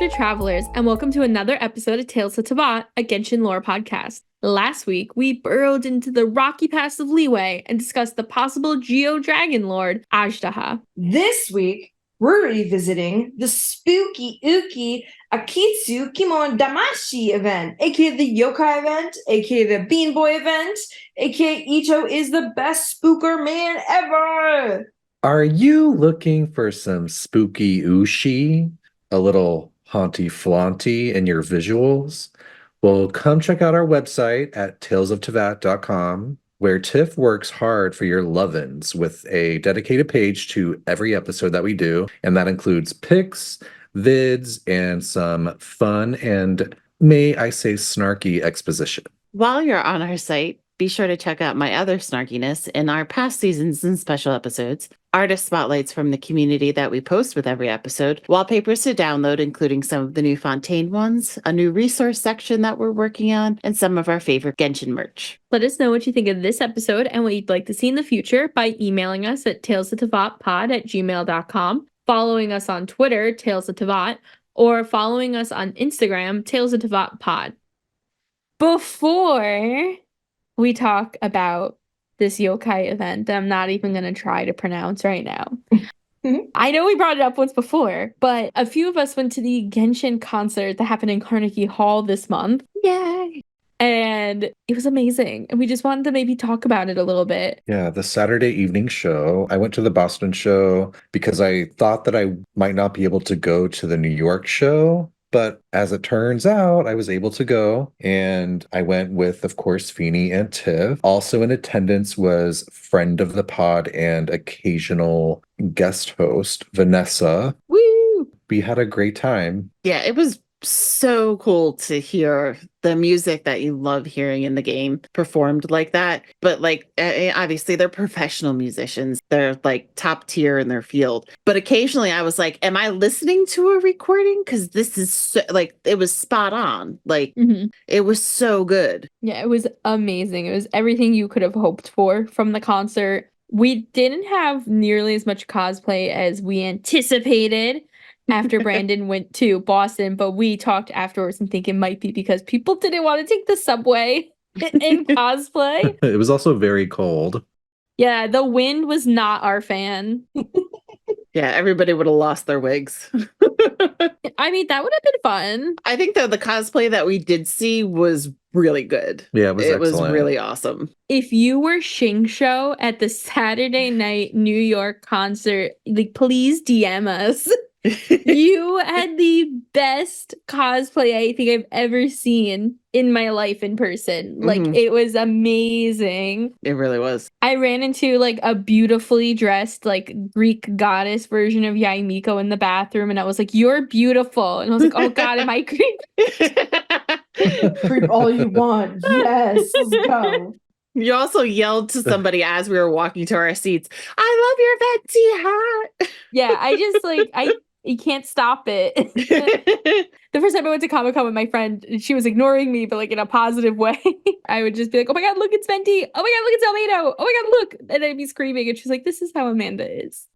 Astra Travelers, and welcome to another episode of Tales of Teyvat, a Genshin Lore Podcast. Last week, we burrowed into the rocky pass of Liyue and discussed the possible Geo Dragon Lord, Azhdaha. This week, we're revisiting the spooky, ooky Akitsu Kimodameshi event, aka the yokai event, aka the Bean Boy event, aka Itto is the best spooker man ever! Are you looking for some spooky ooshi? A little haunty flaunty in your visuals? Well, come check out our website at talesofteyvat.com, where Tiff works hard for your lovin's with a dedicated page to every episode that we do, and that includes pics, vids, and some fun and, may I say, snarky exposition. While you're on our site, be sure to check out my other snarkiness in our past seasons and special episodes, artist spotlights from the community that we post with every episode, wallpapers to download, including some of the new Fontaine ones, a new resource section that we're working on, and some of our favorite Genshin merch. Let us know what you think of this episode and what you'd like to see in the future by emailing us at talesofteyvatpod@gmail.com, following us on Twitter, Tales of Teyvat, or following us on Instagram, Tales of Teyvat Pod. Before we talk about this yokai event that I'm not even going to try to pronounce right now. I know we brought it up once before, but a few of us went to the Genshin concert that happened in Carnegie Hall this month. Yay! And it was amazing. And we just wanted to maybe talk about it a little bit. Yeah, the Saturday evening show. I went to the Boston show because I thought that I might not be able to go to the New York show. But as it turns out, I was able to go, and I went with, of course, Feeny and Tiff. Also in attendance was friend of the pod and occasional guest host, Vanessa. Woo! We had a great time. Yeah, it was so cool to hear the music that you love hearing in the game performed like that. But like, obviously they're professional musicians. They're like top tier in their field. But occasionally I was like, am I listening to a recording? Because this is so, like, it was spot on. Like, It was so good. Yeah, it was amazing. It was everything you could have hoped for from the concert. We didn't have nearly as much cosplay as we anticipated after Brandon went to Boston, but we talked afterwards and think it might be because people didn't want to take the subway in cosplay. It was also very cold. Yeah, the wind was not our fan. Yeah, everybody would have lost their wigs. I mean, that would have been fun. I think though the cosplay that we did see was really good. Yeah, it was excellent. Was really awesome. If you were Shingsho at the Saturday night New York concert, like, please DM us. You had the best cosplay I think I've ever seen in my life in person. Like, it was amazing. It really was. I ran into like a beautifully dressed like Greek goddess version of Yae Miko in the bathroom, and I was like, "You're beautiful," and I was like, "Oh God, am I creepy?" Creep all you want. Yes, let's go. You also yelled to somebody as we were walking to our seats, "I love your venti hat." Yeah, I just like you can't stop it. The first time I went to Comic-Con with my friend, she was ignoring me, but like in a positive way. I would just be like, "Oh my God, look, it's Venti. Oh my God, look, it's Almeida. Oh my God, look." And I'd be screaming. And she's like, "This is how Amanda is."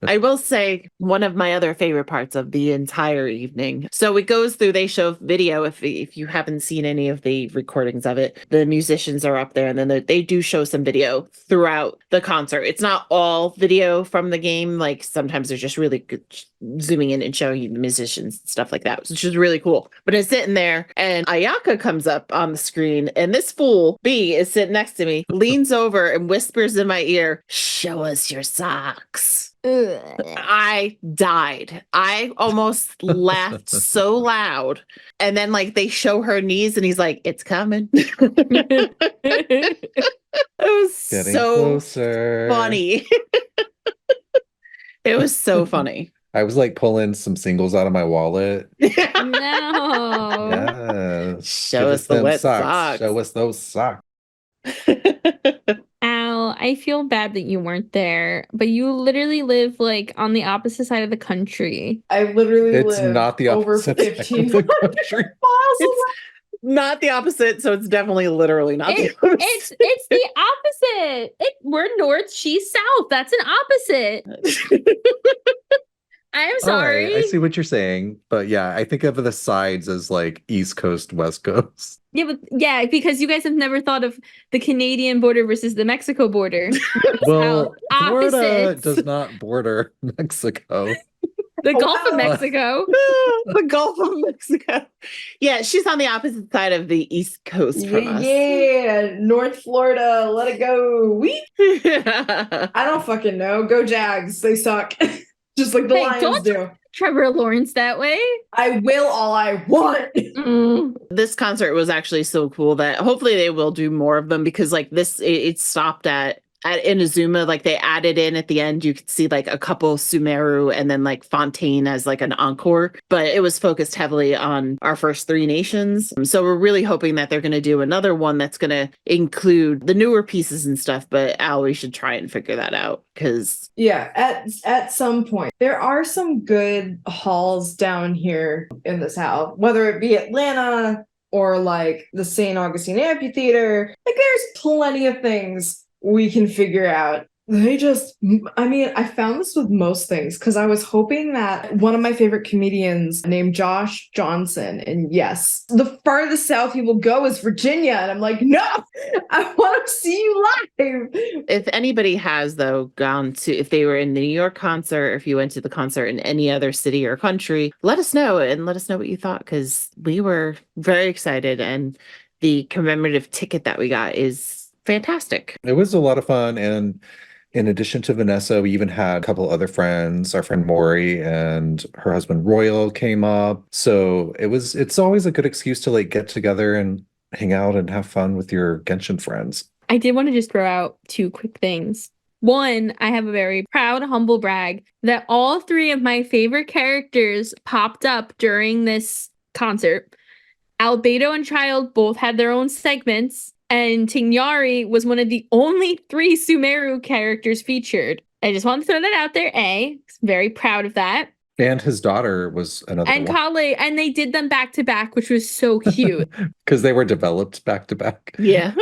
I will say one of my other favorite parts of the entire evening. So it goes through, they show video if you haven't seen any of the recordings of it. The musicians are up there, and then they do show some video throughout the concert. It's not all video from the game. Like sometimes they're just really good zooming in and showing you the musicians and stuff like that, which is really cool. But it's sitting there and Ayaka comes up on the screen, and this fool B is sitting next to me, leans over and whispers in my ear, "Show us your socks." I died. I almost laughed so loud. And then like they show her knees and he's like, "It's coming." It was Getting so closer. funny. It was so funny. I was like pulling some singles out of my wallet. No. Yeah. Show us the wet socks. Show us those socks. Al, I feel bad that you weren't there, but you literally live like on the opposite side of the country. I literally It's live not the over opposite side of 15 the country. miles away. Not the opposite, so it's definitely literally not the opposite. It's the opposite. We're north, she's south. That's an opposite. I'm All right, sorry. I see what you're saying. But yeah, I think of the sides as like East Coast, West Coast. Yeah, because you guys have never thought of the Canadian border versus the Mexico border. Well, Florida Opposites. does not border Mexico. The Gulf of wow. Mexico. The Gulf of Mexico. Yeah, she's on the opposite side of the East Coast from us. Yeah, North Florida, let it go. I don't fucking know. Go Jags. They suck. Just like the Hey, Lions don't do. Trevor Lawrence that way. I will all I want. This concert was actually so cool that hopefully they will do more of them, because like this, it stopped at Inazuma. Like they added in at the end, you could see like a couple Sumeru and then like Fontaine as like an encore, but it was focused heavily on our first three nations. So we're really hoping that they're going to do another one that's going to include the newer pieces and stuff. But Al, we should try and figure that out, because Yeah, at some point. There are some good halls down here in the South, whether it be Atlanta or like the St. Augustine Amphitheater. Like there's plenty of things we can figure out. I found this with most things because I was hoping that one of my favorite comedians named Josh Johnson, and yes, the farthest south he will go is Virginia. And I'm like, no, I want to see you live. if anybody has though gone to, if they were in the New York concert, or if you went to the concert in any other city or country, let us know what you thought, because we were very excited, and the commemorative ticket that we got is fantastic. It was a lot of fun, and in addition to Vanessa, we even had a couple other friends. Our friend Maury and her husband Royal came up. So it's always a good excuse to like get together and hang out and have fun with your Genshin friends. I did want to just throw out two quick things. One, I have a very proud, humble brag that all three of my favorite characters popped up during this concert. Albedo and Child both had their own segments, and Tighnari was one of the only 3 Sumeru characters featured. I just want to throw that out there. Very proud of that. And his daughter was another And one. Kale, and they did them back to back, which was so cute. Because they were developed back to back. Yeah.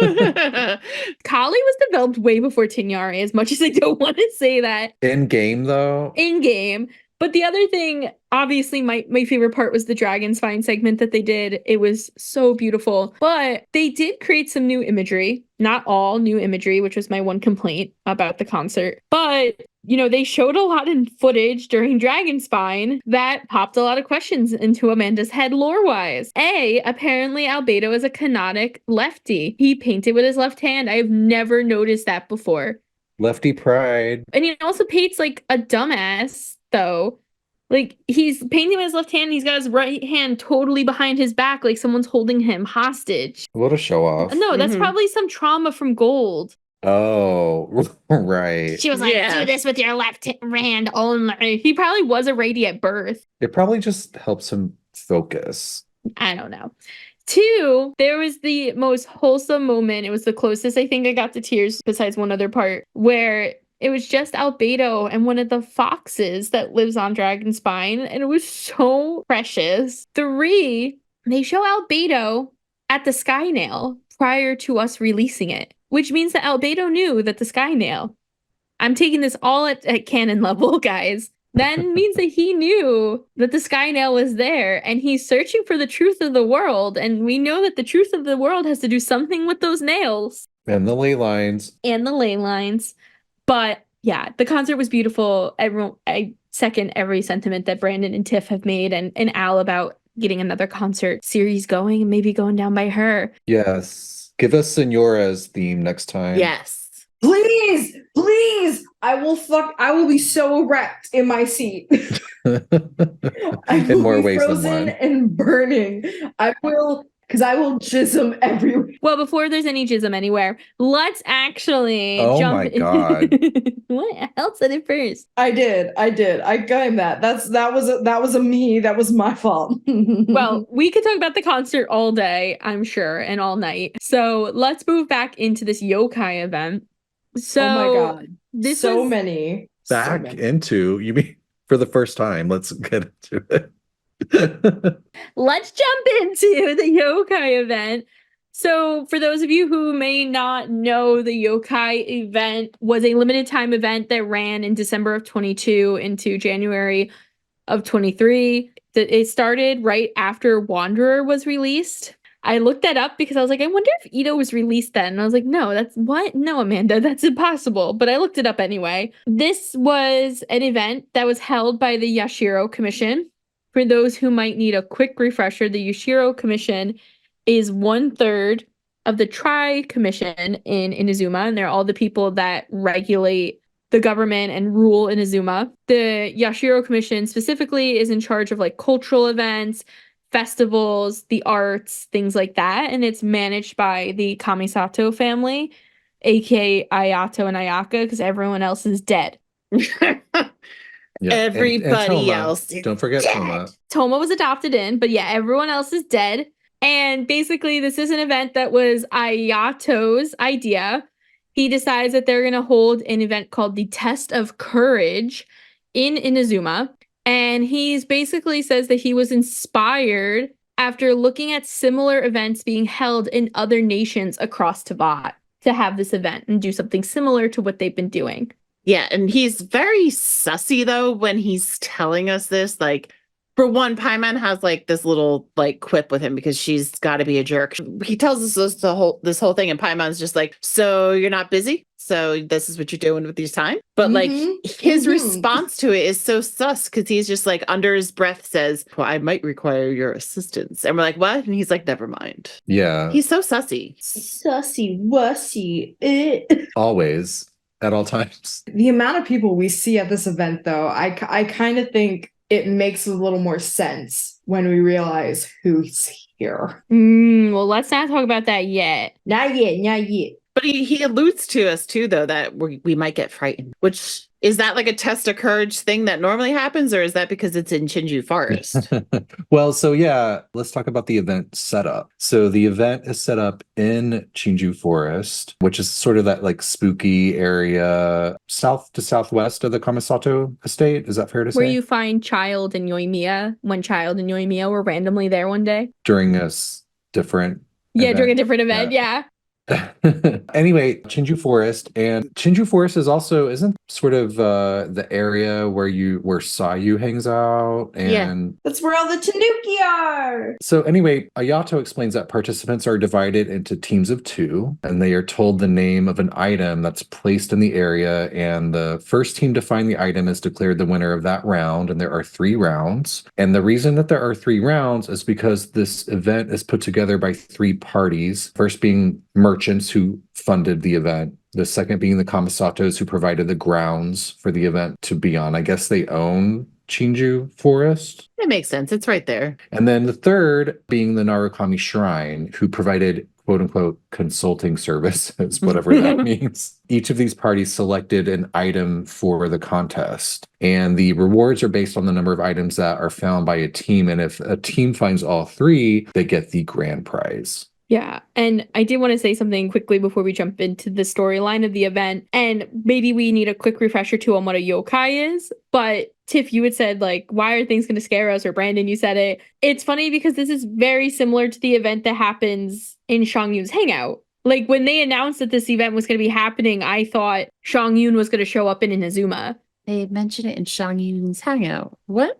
Kale was developed way before Tighnari, as much as I don't want to say that. In game, though. In game. But the other thing, obviously, my favorite part was the Dragon Spine segment that they did. It was so beautiful. But they did create some new imagery. Not all new imagery, which was my one complaint about the concert. But, they showed a lot in footage during Dragon Spine that popped a lot of questions into Amanda's head lore-wise. Apparently Albedo is a canonic lefty. He painted with his left hand. I have never noticed that before. Lefty pride. And he also paints like a dumbass, though. Like, he's painting with his left hand, he's got his right hand totally behind his back, like someone's holding him hostage. What a show off. No, that's probably some trauma from Gold. Oh, right. She was like, do this with your left hand only. He probably was a righty at birth. It probably just helps him focus. I don't know. 2, there was the most wholesome moment. It was the closest I think I got to tears, besides one other part, where it was just Albedo and one of the foxes that lives on Dragon Spine, and it was so precious. 3, they show Albedo at the Sky Nail prior to us releasing it, which means that Albedo knew that the Sky Nail, I'm taking this all at canon level, guys, that means that he knew that the Sky Nail was there, and he's searching for the truth of the world, and we know that the truth of the world has to do something with those nails. And the ley lines. But yeah, the concert was beautiful. I second every sentiment that Brandon and Tiff have made, and Al about getting another concert series going and maybe going down by her. Yes. Give us Senora's theme next time. Yes. Please. I will be so erect in my seat. I will In more be ways than frozen one. and burning. I will jism everywhere. Well, before there's any jism anywhere, let's actually Oh jump my God. What else said it first? I did. I claim that. That was a me. That was my fault. Well, we could talk about the concert all day, I'm sure, and all night. So let's move back into this yokai event. So, oh my God. This Many. Into, you mean for the first time. Let's get into it. Let's jump into the yokai event. So for those of you who may not know, the yokai event was a limited time event that ran in December of 22 into January of 23. It started right after Wanderer was released. I looked that up because I was like, I wonder if Itto was released then. And I was like, no, that's what? No, Amanda, that's impossible. But I looked it up anyway. This was an event that was held by the Yashiro Commission. For those who might need a quick refresher, the Yashiro Commission is 1/3 of the Tri-Commission in Inazuma, and they're all the people that regulate the government and rule Inazuma. The Yashiro Commission specifically is in charge of like cultural events, festivals, the arts, things like that, and it's managed by the Kamisato family, aka Ayato and Ayaka, because everyone else is dead. Yeah. Everybody Toma. else. Don't forget dead. Toma. Toma was adopted in, but yeah, everyone else is dead. And basically, this is an event that was Ayato's idea. He decides that they're going to hold an event called the Test of Courage in Inazuma. And he's basically says that he was inspired after looking at similar events being held in other nations across Teyvat to have this event and do something similar to what they've been doing. Yeah, and he's very sussy though when he's telling us this. Like, for one, Paimon has like this little like quip with him because she's got to be a jerk. He tells us this whole thing, and Paimon's just like, "So you're not busy? So this is what you're doing with your time?" But like his response to it is so sus because he's just like under his breath says, "Well, I might require your assistance," and we're like, "What?" And he's like, "Never mind." Yeah. He's so sussy. Sussy wussy. Always. At all times. The amount of people we see at this event, though, I kind of think it makes a little more sense when we realize who's here. Well, let's not talk about that yet. Not yet, not yet. But he alludes to us too, though, that we might get frightened. Which is that like a test of courage thing that normally happens, or is that because it's in Chinju Forest? Well, so yeah, let's talk about the event setup. So the event is set up in Chinju Forest, which is sort of that like spooky area south to southwest of the Kamisato estate. Is that fair to say? Where you find Child and Yoimiya when Child and Yoimiya were randomly there one day. During a different event. During a different event, yeah. Anyway, Chinju Forest, and Chinju Forest is also isn't sort of the area where Sayu hangs out, and that's where all the Tanuki are. So anyway, Ayato explains that participants are divided into teams of 2, and they are told the name of an item that's placed in the area, and the first team to find the item is declared the winner of that round, and there are 3 rounds. And the reason that there are 3 rounds is because this event is put together by 3 parties, first being merchants who funded the event, the second being the Kamisatos who provided the grounds for the event to be on. I guess they own Chinju Forest. It makes sense. It's right there. And then the third being the Narukami Shrine, who provided quote unquote consulting services, whatever that means. Each of these parties selected an item for the contest, and the rewards are based on the number of items that are found by a team. And if a team finds all 3, they get the grand prize. Yeah, and I did want to say something quickly before we jump into the storyline of the event, and maybe we need a quick refresher too on what a yokai is, but Tiff, you had said, like, why are things going to scare us? Or Brandon, you said it. It's funny because this is very similar to the event that happens in Shang-Yun's hangout. Like, when they announced that this event was going to be happening, I thought Shang-Yun was going to show up in Inazuma. They mentioned it in Shang-Yun's hangout. What?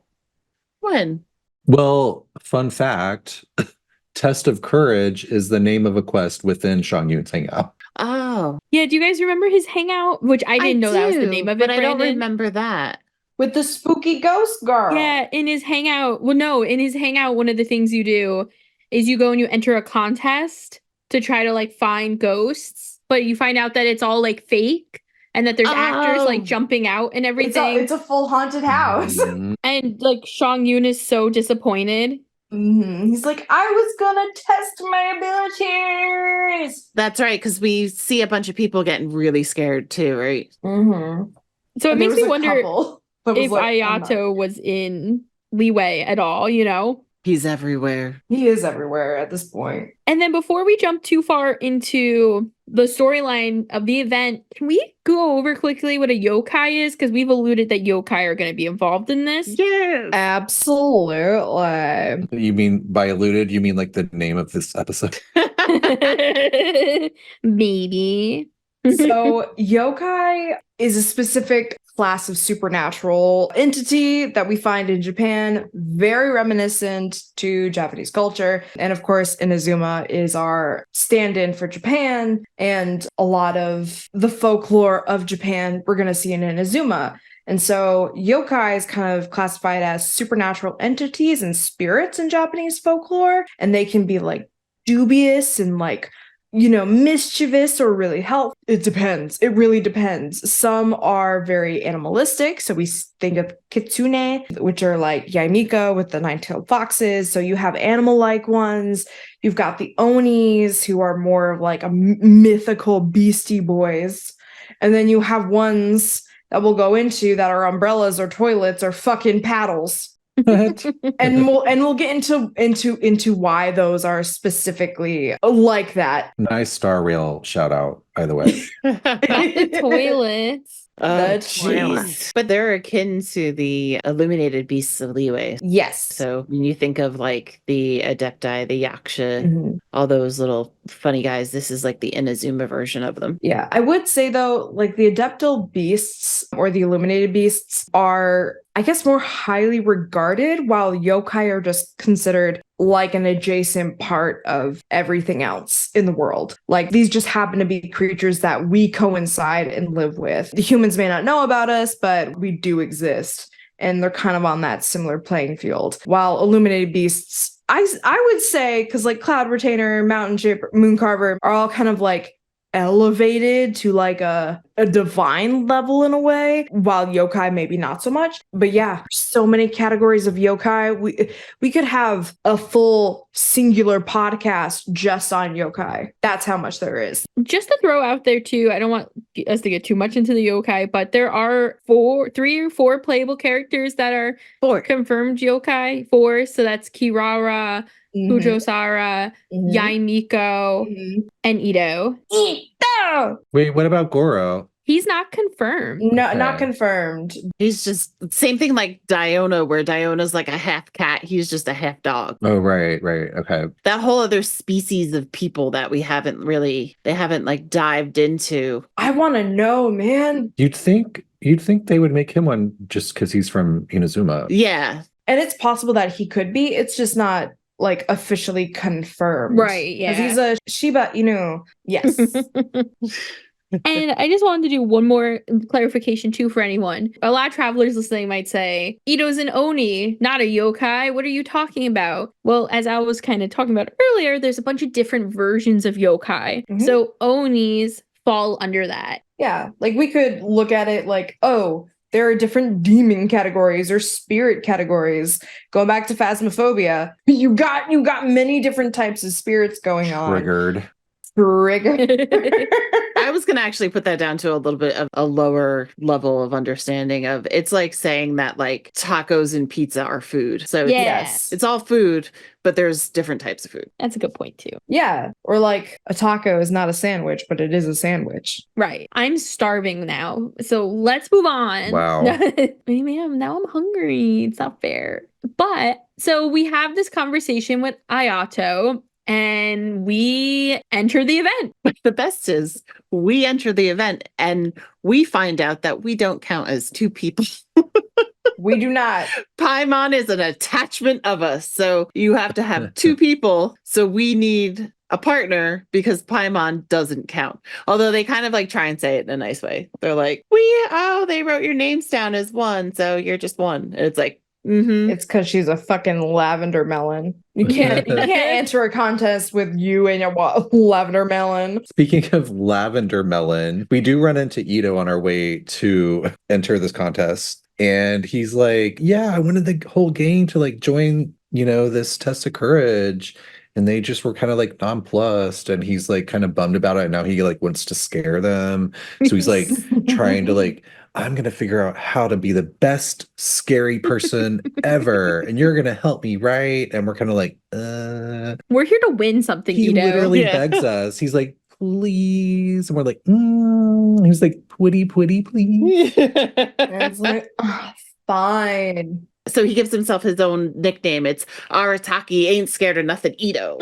When? Well, fun fact... Test of Courage is the name of a quest within Shang-Yun's hangout. Oh. Yeah, do you guys remember his hangout? Which I didn't know that was the name of it, but I don't remember that. With the spooky ghost girl. Yeah, in his hangout, one of the things you do is you go and you enter a contest to try to, like, find ghosts, but you find out that it's all, like, fake, and that there's actors, like, jumping out and everything. It's a full haunted house. Mm-hmm. And, like, Shang-Yun is so disappointed. He's like, I was gonna test my abilities. That's right, because we see a bunch of people getting really scared too, right? So it makes me wonder if Ayato was in Leeway at all, you know? He's everywhere. He is everywhere at this point. And then before we jump too far into the storyline of the event, can we go over quickly what a yokai is? Because we've alluded that yokai are going to be involved in this. Yes. Absolutely. You mean, by alluded, you mean like the name of this episode? Maybe. So yokai is a specific class of supernatural entity that we find in Japan, very reminiscent to Japanese culture. And of course, Inazuma is our stand-in for Japan, and a lot of the folklore of Japan we're going to see in Inazuma. And so yokai is kind of classified as supernatural entities and spirits in Japanese folklore, and they can be like dubious and like, you know, mischievous or really helpful. It depends. It really depends. Some are very animalistic. So we think of kitsune, which are like Yae Miko with the nine-tailed foxes. So you have animal-like ones. You've got the onis, who are more like a mythical beastie boys. And then you have ones that we'll go into that are umbrellas or toilets or fucking paddles. and we'll get into why those are specifically like that. Nice Star Rail shout out, by the way. The toilets. Jeez. But they're akin to the illuminated beasts of Liyue. Yes. So when you think of like the Adepti, the Yaksha, all those little funny guys, this is like the Inazuma version of them. Yeah, I would say though, like the Adeptal beasts or the illuminated beasts are, I guess, more highly regarded, while yokai are just considered like an adjacent part of everything else in the world. Like these just happen to be creatures that we coincide and live with. The humans may not know about us, but we do exist. And they're kind of on that similar playing field. While illuminated beasts, I would say, because like Cloud Retainer, Mountain Chip, Mooncarver are all kind of like elevated to like a divine level in a way, while yokai maybe not so much. But yeah, so many categories of yokai. We could have a full singular podcast just on yokai. That's how much there is. Just to throw out there too, I don't want us to get too much into the yokai, but there are 3 or 4 playable characters that are 4 confirmed yokai. 4, so that's Kirara, Fujosara, Yae Miko, and Itto. Wait, what about Goro? He's not confirmed. No, Okay. not confirmed. He's just same thing like Diona, where Diona's like a half cat. He's just a half dog. Oh, right. Okay. That whole other species of people that they haven't like dived into. I want to know, man. You'd think they would make him one just because he's from Inazuma. Yeah. And it's possible that he could be. It's just not like officially confirmed. Right, yeah. Because he's a Shiba Inu. Yes. And I just wanted to do one more clarification too for anyone. A lot of travelers listening might say, Itto's an Oni, not a yokai. What are you talking about? Well, as I was kind of talking about earlier, there's a bunch of different versions of yokai. So Onis fall under that. Yeah. Like we could look at it like, oh, there are different demon categories or spirit categories. Going back to Phasmophobia, you got many different types of spirits going on. Triggered. I was going to actually put that down to a little bit of a lower level of understanding of it's like saying that like tacos and pizza are food. So Yes. it's all food, but there's different types of food. That's a good point too. Yeah. Or like a taco is not a sandwich, but it is a sandwich. Right. I'm starving now. So let's move on. Wow. Man, now I'm hungry. It's not fair. But so we have this conversation with Ayato and we enter the event. The best is we enter the event and we find out that we don't count as 2 people. We do not. Paimon is an attachment of us. So you have to have 2 people. So we need a partner because Paimon doesn't count. Although they kind of like try and say it in a nice way. They're like, they wrote your names down as 1. So you're just 1. And it's like, It's because she's a fucking lavender melon. You can't enter a contest with you and your lavender melon. Speaking of lavender melon, we do run into Itto on our way to enter this contest. And he's like, yeah, I wanted the whole gang to like join, this test of courage. And they just were kind of like nonplussed. And he's like kind of bummed about it. Now he like wants to scare them. So he's like trying to like, I'm going to figure out how to be the best scary person ever. And you're going to help me, right? And we're kind of like, We're here to win something, he Itto. literally begs us. He's like, please. And we're like, He's like, pretty, please. And it's like, fine. So he gives himself his own nickname. It's Arataki ain't scared of nothing, Itto.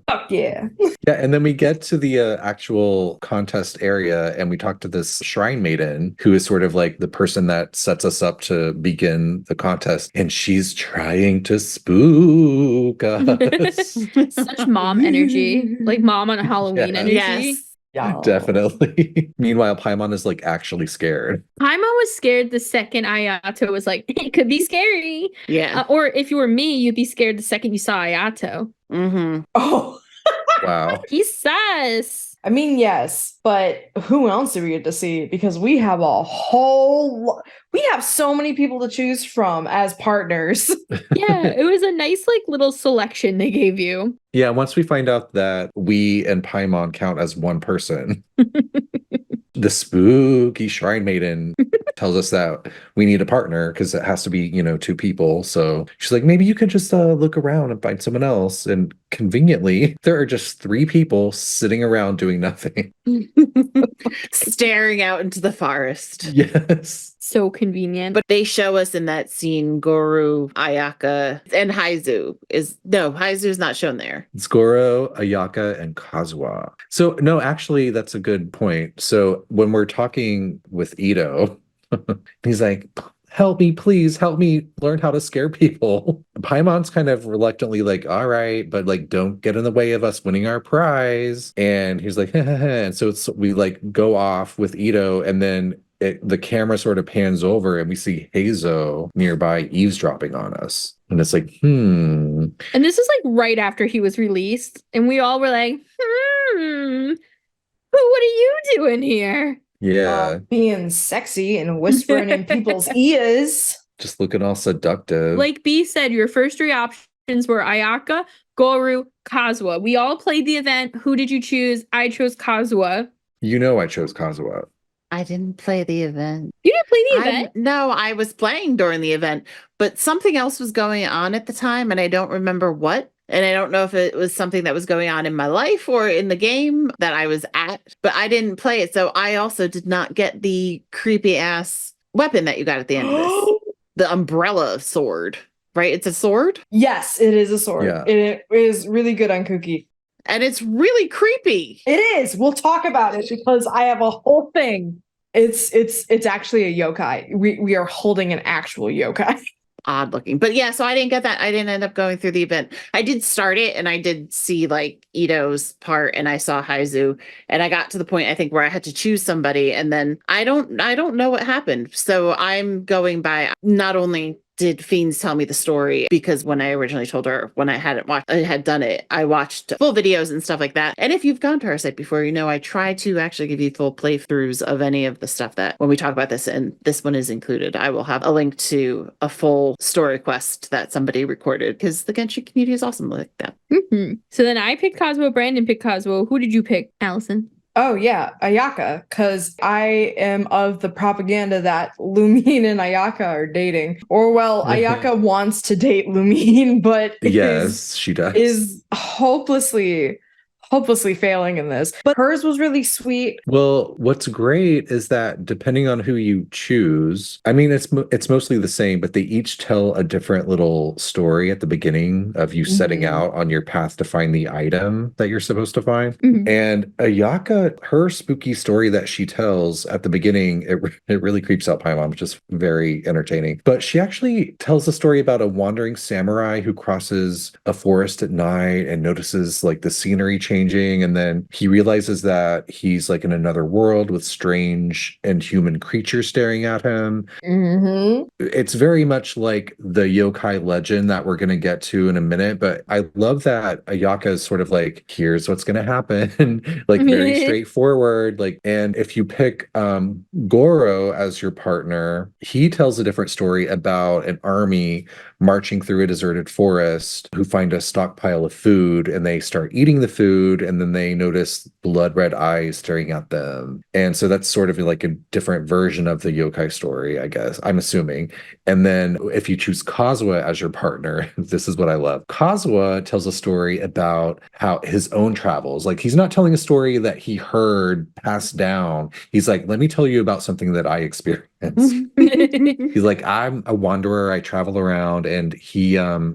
Fuck yeah. Yeah, and then we get to the actual contest area and we talk to this shrine maiden who is sort of like the person that sets us up to begin the contest, and she's trying to spook us. Such mom energy. Like mom on a Halloween Yeah. energy. Yes. Yeah. Definitely. Meanwhile, Paimon is like actually scared. Paimon was scared the second Ayato was like, it could be scary. Yeah. Or if you were me, you'd be scared the second you saw Ayato. Mm-hmm. Oh. Wow. He's sus. I mean, yes, but who else do we get to see? Because we have we have so many people to choose from as partners. Yeah, it was a nice like little selection they gave you. Yeah, once we find out that we and Paimon count as one person, the spooky shrine maiden tells us that we need a partner because it has to be, 2 people. So she's like, maybe you could just look around and find someone else. And conveniently, there are just 3 people sitting around doing nothing. Staring out into the forest. Yes. So convenient. But they show us in that scene Goro, Ayaka, and Haizu's not shown there. It's Goro, Ayaka, and Kazuha. So, no, actually, that's a good point. So when we're talking with Itto, he's like, help me, please help me learn how to scare people. Paimon's kind of reluctantly like, all right, but like, don't get in the way of us winning our prize. And he's like, and so we like go off with Itto, and then the camera sort of pans over and we see Heizo nearby eavesdropping on us. And it's like, And this is like right after he was released. And we all were like, what are you doing here? Yeah. Being sexy and whispering in people's ears. Just looking all seductive. Like B said, your first 3 options were Ayaka, Goro, Kazuha. We all played the event. Who did you choose? I chose Kazuha. I chose Kazuha. I didn't play the event. You didn't play the event? No, I was playing during the event, but something else was going on at the time, and I don't remember what. And I don't know if it was something that was going on in my life or in the game that I was at, but I didn't play it. So I also did not get the creepy ass weapon that you got at the end of this. The umbrella sword, right? It's a sword? Yes, it is a sword. Yeah. It is really good on Cookie. And it's really creepy. It is. We'll talk about it because I have a whole thing. It's actually a yokai. We are holding an actual yokai. Odd looking. But yeah, so I didn't get that. I didn't end up going through the event. I did start it and I did see like Itto's part and I saw Haizu, and I got to the point I think where I had to choose somebody, and then I don't know what happened. So I'm going by, not only did Fiends tell me the story, because when I originally told her, when I had done it, I watched full videos and stuff like that. And if you've gone to our site before, I try to actually give you full playthroughs of any of the stuff that when we talk about this, and this one is included, I will have a link to a full story quest that somebody recorded, because the Genshin community is awesome like that. Mm-hmm. So then I picked Kazuha, Brandon picked Kazuha. Who did you pick, Allison? Oh, yeah, Ayaka, because I am of the propaganda that Lumine and Ayaka are dating. Or, well, Ayaka wants to date Lumine, but yes, she does. Is hopelessly failing in this. But hers was really sweet. Well, what's great is that depending on who you choose, I mean, it's mostly the same, but they each tell a different little story at the beginning of you setting out on your path to find the item that you're supposed to find. And Ayaka, her spooky story that she tells at the beginning, it really creeps out Paimon, which is very entertaining. But she actually tells a story about a wandering samurai who crosses a forest at night and notices like the scenery changing, and then he realizes that he's like in another world with strange and human creatures staring at him. It's very much like the yokai legend that we're going to get to in a minute, but I love that Ayaka is sort of like, here's what's going to happen, like very straightforward. Like, and if you pick Goro as your partner, he tells a different story about an army marching through a deserted forest who find a stockpile of food, and they start eating the food, food, and then they notice blood red eyes staring at them. And so that's sort of like a different version of the yokai story, I guess, I'm assuming. And then if you choose Kazuha as your partner, this is what I love. Kazuha tells a story about how his own travels. Like, he's not telling a story that he heard passed down. He's like, let me tell you about something that I experienced. He's like, I'm a wanderer. I travel around. And he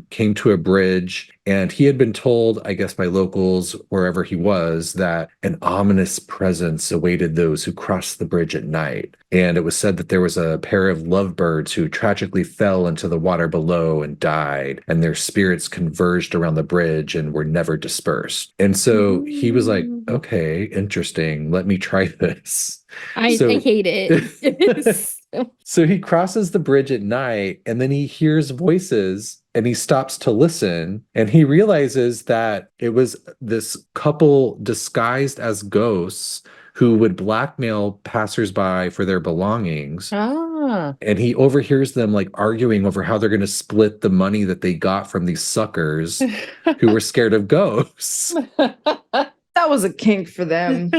came to a bridge, and he had been told, I guess, by locals wherever he was, that an ominous presence awaited those who crossed the bridge at night. And it was said that there was a pair of lovebirds who tragically fell into the water below and died, and their spirits converged around the bridge and were never dispersed. And so he was like, okay, interesting. Let me try this. I hate it. So he crosses the bridge at night, and then he hears voices, and he stops to listen, and he realizes that it was this couple disguised as ghosts who would blackmail passersby for their belongings. And he overhears them like arguing over how they're going to split the money that they got from these suckers who were scared of ghosts. That was a kink for them.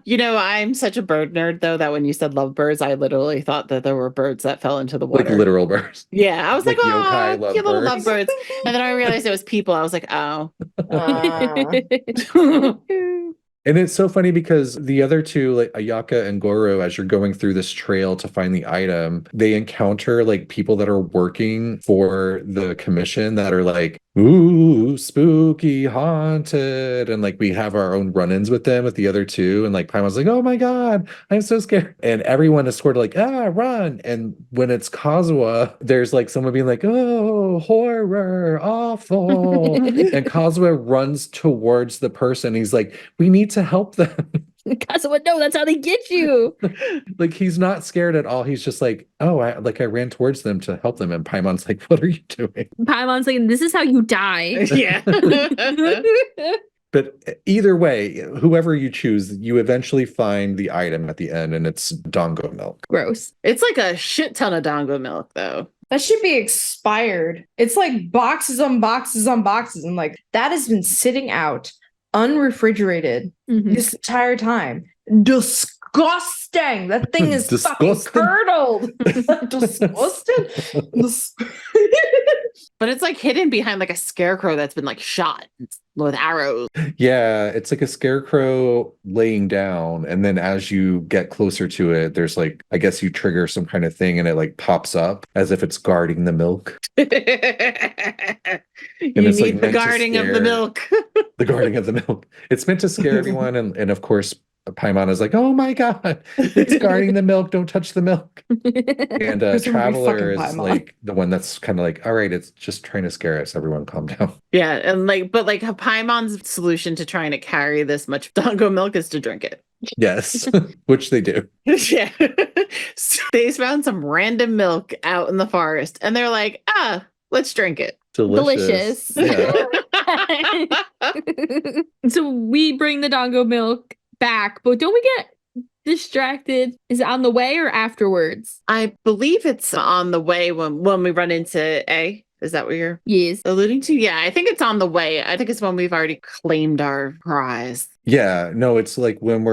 You know, I'm such a bird nerd, though, that when you said lovebirds, I literally thought that there were birds that fell into the water. Like literal birds. Yeah, I was like, yokai oh, cute little lovebirds. lovebirds. And then I realized it was people. I was like, oh. And it's so funny because the other two, like Ayaka and Goro, as you're going through this trail to find the item, they encounter like people that are working for the commission that are like, ooh, spooky, haunted. And like we have our own run-ins with them with the other two. And like Paimon's like, oh my God, I'm so scared. And everyone is sort of like, run. And when it's Kazuha, there's like someone being like, oh, horror, awful. And Kazuha runs towards the person. He's like, we need to help them. Kazuha, no, that's how they get you. Like, he's not scared at all. He's just like, oh, I ran towards them to help them. And Paimon's like, what are you doing? Paimon's like, this is how you die. Yeah. But either way, whoever you choose, you eventually find the item at the end, and it's dango milk. Gross. It's like a shit ton of dango milk, though. That should be expired. It's like boxes on boxes on boxes. And like, that has been sitting out unrefrigerated this entire time. Disgusting. That thing is fucking curdled. Disgusted. But it's like hidden behind like a scarecrow that's been like shot with arrows. Yeah, it's like a scarecrow laying down, and then as you get closer to it, there's like, I guess you trigger some kind of thing and it like pops up as if it's guarding the milk. You it's, need like, the guarding of the milk. The guarding of the milk. It's meant to scare everyone, and of course Paimon is like, oh my God, it's guarding the milk, don't touch the milk. And Traveler is like the one that's kind of like, all right, it's just trying to scare us, everyone calm down. Yeah, and like, but like Paimon's solution to trying to carry this much dango milk is to drink it. Yes, which they do. Yeah. So they found some random milk out in the forest, and they're like, let's drink it. Delicious. Yeah. So we bring the dango milk back, but don't we get distracted? Is it on the way or afterwards? I believe it's on the way when we run into Ei. Is that what you're alluding to? Yeah, I think it's on the way. I think it's when we've already claimed our prize. Yeah, no, it's like when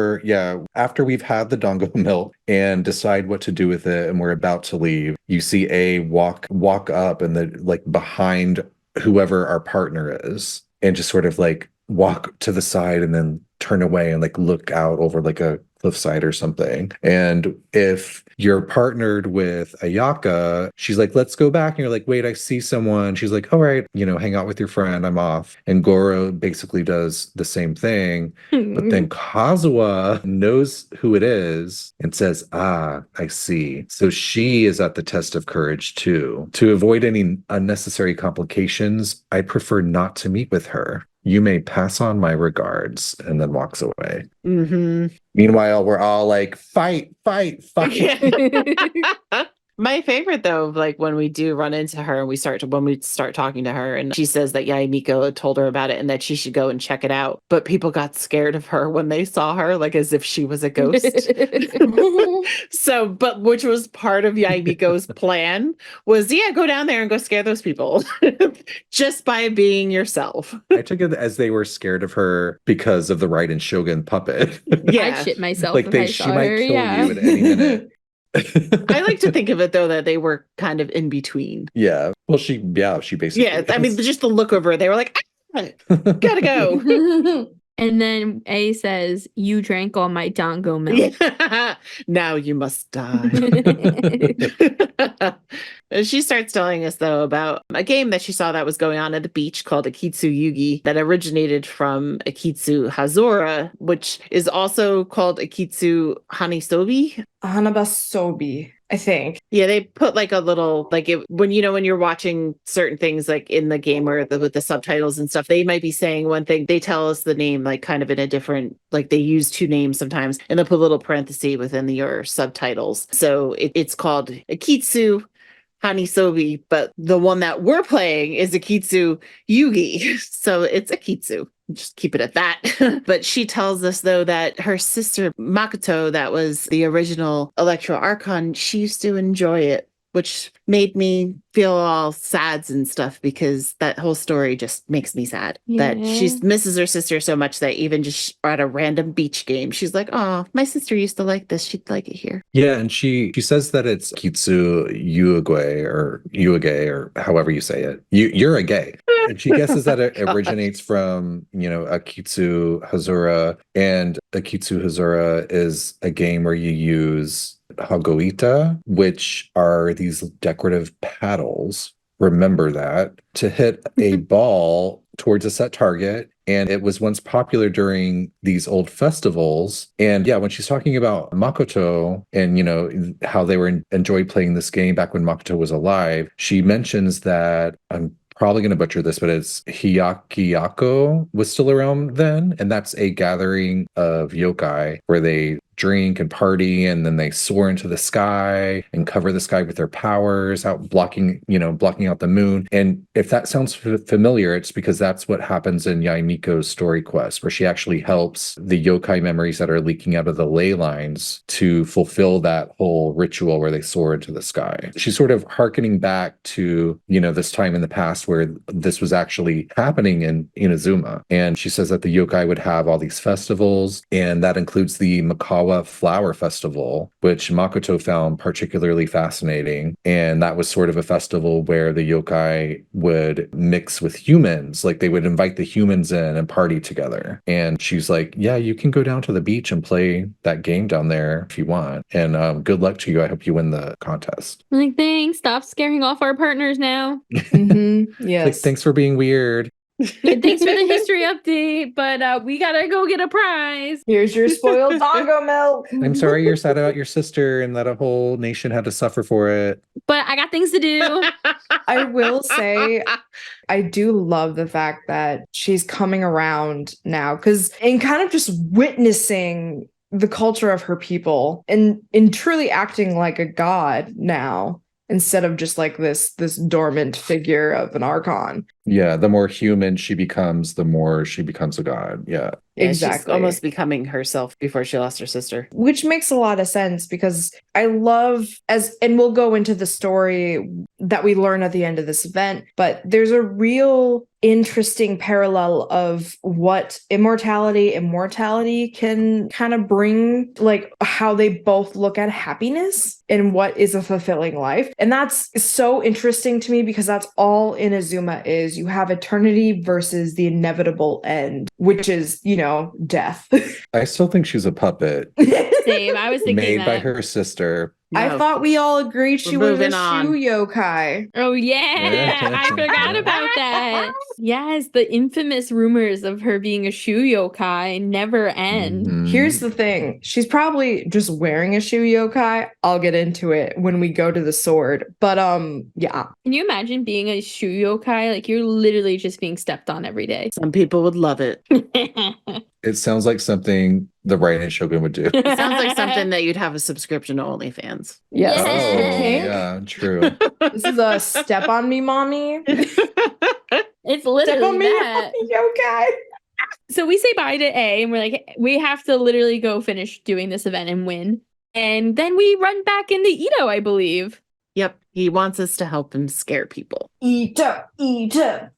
after we've had the dango milk and decide what to do with it and we're about to leave, you see Ei walk up and the like behind whoever our partner is and just sort of like walk to the side and then turn away and like look out over like a cliffside or something. And if you're partnered with Ayaka, she's like, let's go back. And you're like, wait, I see someone. She's like, all right, hang out with your friend. I'm off. And Goro basically does the same thing. But then Kazuha knows who it is and says, I see. So she is at the test of courage too. To avoid any unnecessary complications, I prefer not to meet with her. You may pass on my regards, and then walks away. Meanwhile, we're all like, fight. My favorite though, like when we do run into her and we start talking to her, and she says that Yae Miko told her about it and that she should go and check it out. But people got scared of her when they saw her, like as if she was a ghost. So, but which was part of Yae Miko's plan was, go down there and go scare those people just by being yourself. I took it as they were scared of her because of the Raiden Shogun puppet. I'd shit myself like if she I saw might her. kill you at any minute. I like to think of it though that they were kind of in between. Yeah. Well, she basically. Yeah, I mean, just the look of her, they were like, gotta go. And then A says, "You drank all my dango milk." Now you must die. And she starts telling us, though, about a game that she saw that was going on at the beach called Akitsu Yugi that originated from Akitsu Hazora, which is also called Akitsu Hanisobi. Hanabasobi, I think. Yeah, they put like a little, like it, when you're watching certain things like in the game or with the subtitles and stuff, they might be saying one thing, they tell us the name like kind of in a different, like they use two names sometimes, and they'll put a little parenthesis within your subtitles. So it's called Akitsu Hanisobi, but the one that we're playing is Akitsu Yugi. So it's Akitsu. Just keep it at that. But she tells us, though, that her sister Makoto, that was the original Electro Archon, she used to enjoy it, which made me feel all sad and stuff because that whole story just makes me sad. Yeah. That she misses her sister so much that even just at a random beach game, she's like, "Oh, my sister used to like this. She'd like it here." Yeah, and she says that it's Kitsu Yuage or however you say it. You're a gay. And she guesses that it originates from, Akitsu Hazora, and Akitsu Hazora is a game where you use Hagoita, which are these decorative paddles. Remember that, to hit a ball towards a set target. And it was once popular during these old festivals. And yeah, when she's talking about Makoto and, how they enjoyed playing this game back when Makoto was alive, she mentions that, I'm probably going to butcher this, but it's Hiyakiyako was still around then. And that's a gathering of yokai where they drink and party, and then they soar into the sky and cover the sky with their powers, blocking out the moon. And if that sounds familiar, it's because that's what happens in Yae Miko's story quest, where she actually helps the yokai memories that are leaking out of the ley lines to fulfill that whole ritual where they soar into the sky. She's sort of hearkening back to, this time in the past where this was actually happening in Inazuma. And she says that the yokai would have all these festivals, and that includes the Makawa Flower Festival, which Makoto found particularly fascinating. And that was sort of a festival where the yokai would mix with humans, like they would invite the humans in and party together. And she's like, yeah, you can go down to the beach and play that game down there if you want. And good luck to you. I hope you win the contest. I'm like, thanks. Stop scaring off our partners now. Yes. Like, thanks for being weird. And thanks for the history update, but we gotta go get a prize. Here's your spoiled dango milk. I'm sorry you're sad about your sister and that a whole nation had to suffer for it. But I got things to do. I will say, I do love the fact that she's coming around now, and kind of just witnessing the culture of her people and truly acting like a god now, instead of just like this dormant figure of an archon. Yeah, the more human she becomes, the more she becomes a god. Yeah. Exactly. She's almost becoming herself before she lost her sister. Which makes a lot of sense, because I love, and we'll go into the story that we learn at the end of this event, but there's a real interesting parallel of what immortality can kind of bring, like how they both look at happiness and what is a fulfilling life. And that's so interesting to me, because that's all Inazuma is. You have eternity versus the inevitable end, which is, death. I still think she's a puppet. Same. I was thinking made that. by her sister. No. I thought we all agreed she was a on. shoe yokai. Oh, yeah. I forgot about that. Yes, the infamous rumors of her being a shoe yokai never end. Mm-hmm. Here's the thing. She's probably just wearing a shoe yokai. I'll get into it when we go to the sword. But, yeah. Can you imagine being a shoe yokai? Like, you're literally just being stepped on every day. Some people would love it. It sounds like something the Raiden Shogun would do. It sounds like something that you'd have a subscription to OnlyFans. fans. Yes. Yeah. yeah, true. This is a step on me, mommy. It's Step on literally me, that. yokai. So we say bye to A and we're like, we have to literally go finish doing this event and win. And then we run back into Itto, I believe. Yep. He wants us to help him scare people. Itto, Itto.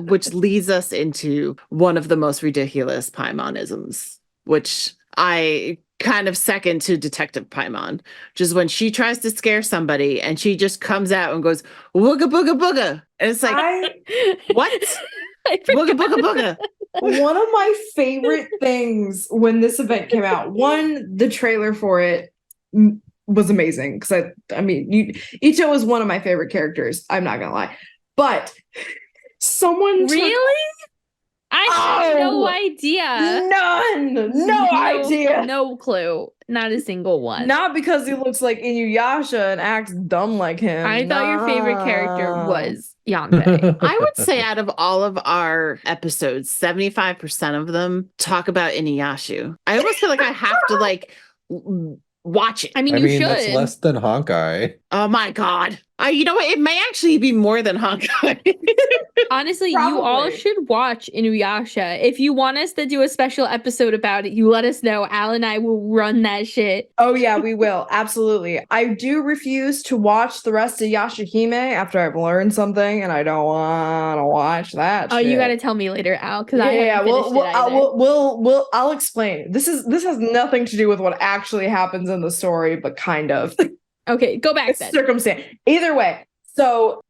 Which leads us into one of the most ridiculous Paimonisms, which I kind of second to Detective Paimon, which is when she tries to scare somebody and she just comes out and goes, wooga booga booga. And it's like, what? Booga booga booga. One of my favorite things when this event came out, the trailer for it was amazing because I mean, Itto is one of my favorite characters. I'm not gonna lie, but someone Really? I had no idea. No idea. No clue. Not a single one. Not because he looks like Inuyasha and acts dumb like him. I thought your favorite character was Yanbei. I would say out of all of our episodes, 75% of them talk about Inuyasha. I almost feel like I have to like watch it. I mean, you should. That's less than Honkai. Oh my god. You know what? It may actually be more than Honkai. Honestly, you all Probably. should watch Inuyasha. If you want us to do a special episode about it, you let us know. Al and I will run that shit. Oh yeah, we will. Absolutely. I do refuse to watch the rest of Yashahime after I've learned something, and I don't want to watch that. Oh, shit. you got to tell me later, Al, because I Yeah, haven't finished it either. I'll explain. This has nothing to do with what actually happens in the story, but kind of. Okay, go back then. Circumstance. Either way. So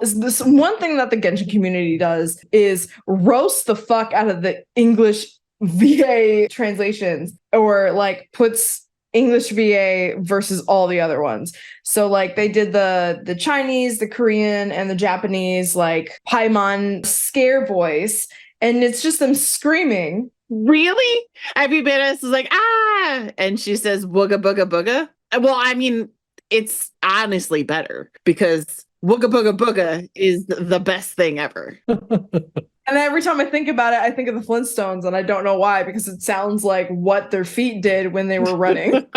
this one thing that the Genshin community does is roast the fuck out of the English VA translations, or like puts English VA versus all the other ones. So like they did the Chinese, the Korean, and the Japanese like Paimon scare voice, and it's just them screaming. Really? Everybody else is like, ah, and she says wooga booga booga. Well, I mean, it's honestly better because wooga booga booga is the best thing ever. And every time I think about it, I think of the Flintstones, and I don't know why, because it sounds like what their feet did when they were running.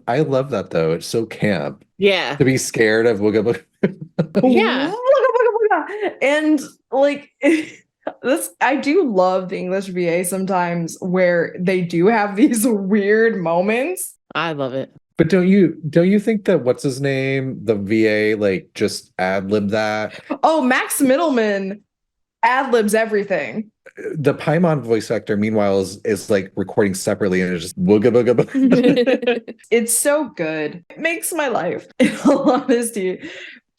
I love that though. It's so camp Yeah. to be scared of Wooga Booga. Yeah. And like this, I do love the English VA sometimes where they do have these weird moments. I love it. But don't you think that what's his name, the VA, like just ad-lib that? Oh, Max Middleman ad-libs everything. The Paimon voice actor, meanwhile, is like recording separately, and it's just wooga booga booga. It's so good. It makes my life, in all honesty.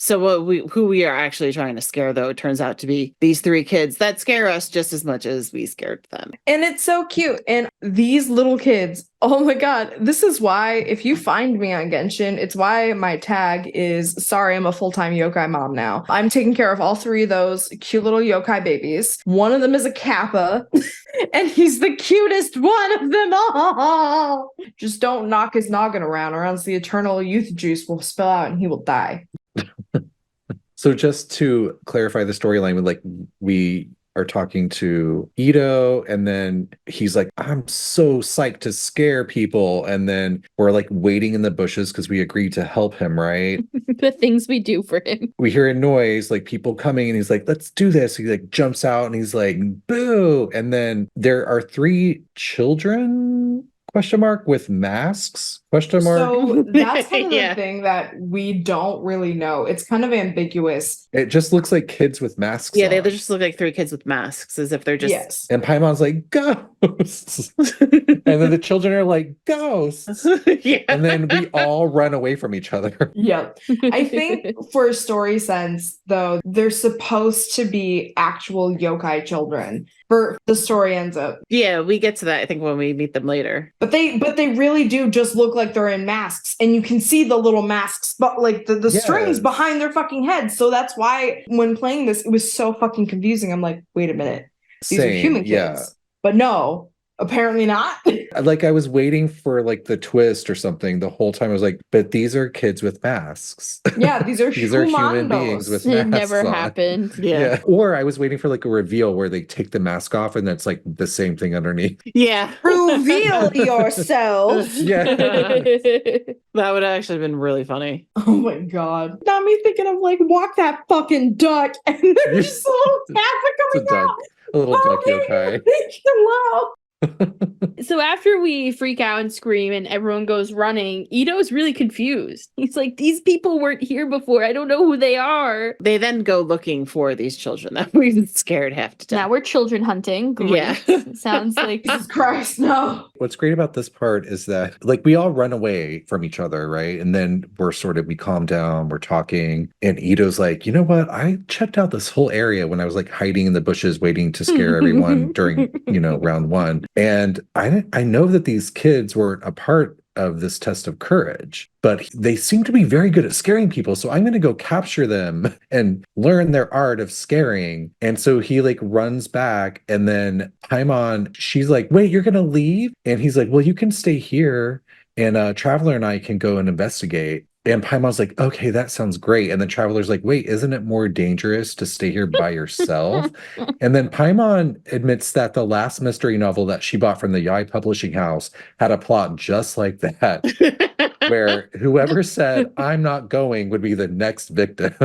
So who we are actually trying to scare, though, it turns out to be these three kids that scare us just as much as we scared them. And it's so cute. And these little kids, oh my god, this is why if you find me on Genshin, it's why my tag is, sorry, I'm a full-time yokai mom now. I'm taking care of all three of those cute little yokai babies. One of them is a kappa, and he's the cutest one of them all. Just don't knock his noggin around, or else the eternal youth juice will spill out and he will die. So just to clarify the storyline, like we are talking to Itto, and then he's like, I'm so psyched to scare people. And then we're like waiting in the bushes because we agreed to help him, right? The things we do for him. We hear a noise, like people coming, and he's like, let's do this. He like jumps out and he's like, boo. And then there are three children, question mark, with masks, question mark. So that's kind of Yeah. the thing that we don't really know. It's kind of ambiguous. It just looks like kids with masks Yeah, they on. just look like three kids with masks, as if they're just. Yes. And Paimon's like, ghosts. And then the children are like, ghosts. Yeah. And then we all run away from each other. Yep. I think for a story sense, though, they're supposed to be actual yokai children. For the story ends up. Yeah, we get to that, I think, when we meet them later. But they really do just look like they're in masks. And you can see the little masks, but like the strings Yes. behind their fucking heads. So that's why when playing this, it was so fucking confusing. I'm like, wait a minute. These are human kids. Yeah. But no, Apparently not. Like I was waiting for like the twist or something the whole time. I was like, but these are kids with masks. Yeah, these are human beings with It masks never on. happened. Yeah. Or I was waiting for like a reveal where they take the mask off and that's like the same thing underneath. Yeah. Reveal yourself. Yeah. That would have actually been really funny. Oh my god. Got me thinking of like walk that fucking duck and there's just a little cat coming It's a duck. out. A little duck Oh, yokai. hello. So after we freak out and scream and everyone goes running, Itto's really confused. He's like, these people weren't here before. I don't know who they are. They then go looking for these children that we've scared half to death. Now we're children hunting. Great. Yeah. Sounds like Jesus Christ, no. What's great about this part is that like we all run away from each other, right? And then we calm down, we're talking, and Itto's like, you know what? I checked out this whole area when I was like hiding in the bushes waiting to scare everyone during, round one. And I know that these kids weren't a part of this test of courage, but they seem to be very good at scaring people. So I'm going to go capture them and learn their art of scaring. And so he like runs back, and then Paimon, she's like, wait, you're going to leave? And he's like, well, you can stay here and Traveler and I can go and investigate. And Paimon's like, okay, that sounds great. And then Traveler's like, wait, isn't it more dangerous to stay here by yourself? And then Paimon admits that the last mystery novel that she bought from the Yae publishing house had a plot just like that, where whoever said, I'm not going, would be the next victim.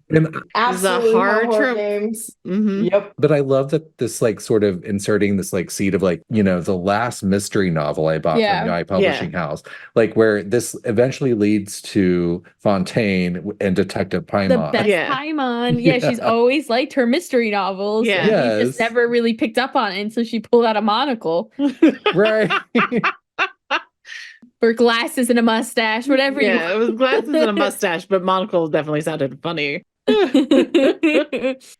And Absolutely horror no horror trope. games. Mm-hmm. Yep. but I love that this like sort of inserting this like seed of like, the last mystery novel I bought Yeah. from Yae publishing house, like where this eventually leads to Fontaine and Detective the Paimon. best Yeah. Paimon. Yeah, she's always liked her mystery novels. Yeah. And he Yes. just never really picked up on it until she pulled out a monocle Right. or glasses and a mustache, whatever. Yeah, it was glasses and a mustache, but monocle definitely sounded funny.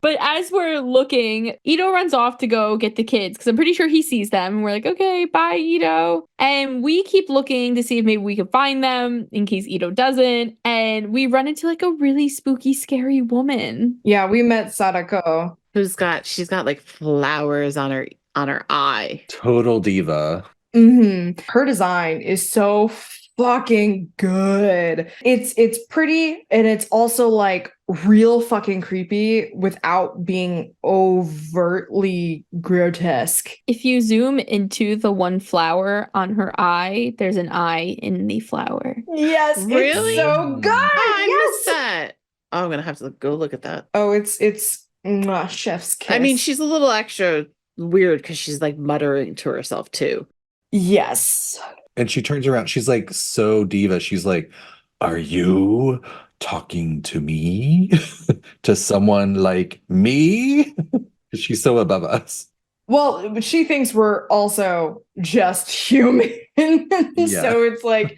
But as we're looking, Itto runs off to go get the kids because I'm pretty sure he sees them. And we're like, okay, bye, Itto. And we keep looking to see if maybe we can find them in case Itto doesn't. And we run into like a really spooky, scary woman. Yeah, we met Sadako. She's got like flowers on her eye. Total diva. Her design is so fucking good. It's pretty, and it's also like real fucking creepy without being overtly grotesque. If you zoom into the one flower on her eye, there's an eye in the flower. Yes, Really? it's so good. Oh, I yes. missed that. Oh, I'm gonna have to go look at that. Oh, it's mwah, chef's kiss. I mean, she's a little extra weird because she's like muttering to herself too. yes. And she turns around. She's like so diva. She's like, are you talking to me? To someone like me? She's so above us. Well, she thinks we're also just human. So it's like,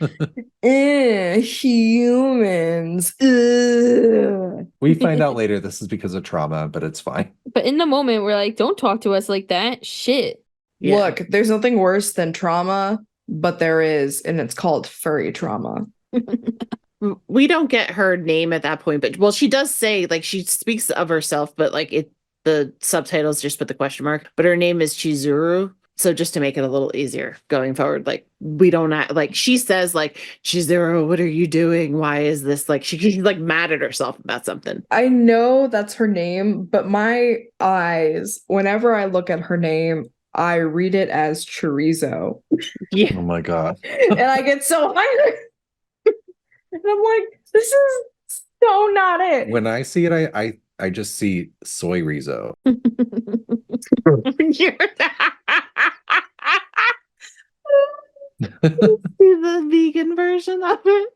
humans. Ugh. We find out later this is because of trauma, but it's fine. But in the moment, we're like, don't talk to us like that. Shit. Yeah. Look, there's nothing worse than trauma, but there is, and it's called furry trauma. We don't get her name at that point, but well, she does say like she speaks of herself, but like the subtitles just put the question mark. But her name is Chizuru, so just to make it a little easier going forward, like we don't like she says like Chizuru, what are you doing? Why is this like she's like mad at herself about something? I know that's her name, but my eyes, whenever I look at her name, I read it as chorizo. Yeah, Oh my God. And I get so hungry. And I'm like, this is so not it. When I see it, I just see soy rizo. You're the vegan version of it.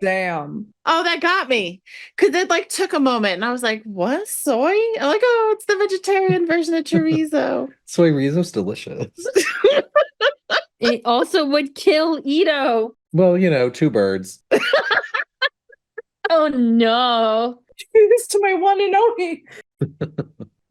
Damn. Oh, that got me. Because it like took a moment and I was like, what? Soy? I'm like, oh, it's the vegetarian version of chorizo. Soy rizo's delicious. It also would kill Itto. Well, two birds. Oh no. Do this to my one and only.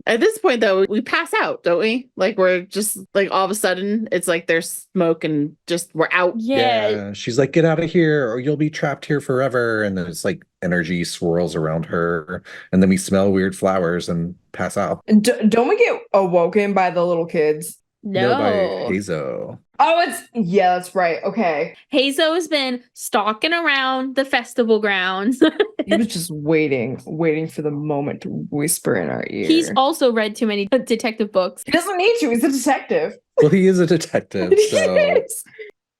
At this point, though, we pass out, don't we? Like, we're just like all of a sudden, it's like there's smoke and just we're out. Yeah. She's like, get out of here or you'll be trapped here forever. And then it's like energy swirls around her. And then we smell weird flowers and pass out. Don't we get awoken by the little kids? No. By Hazo. Oh, yeah, that's right. Okay. Hazo has been stalking around the festival grounds. He was just waiting for the moment to whisper in our ear. He's also read too many detective books. He doesn't need to. He's a detective. Well, he is a detective, so Yes.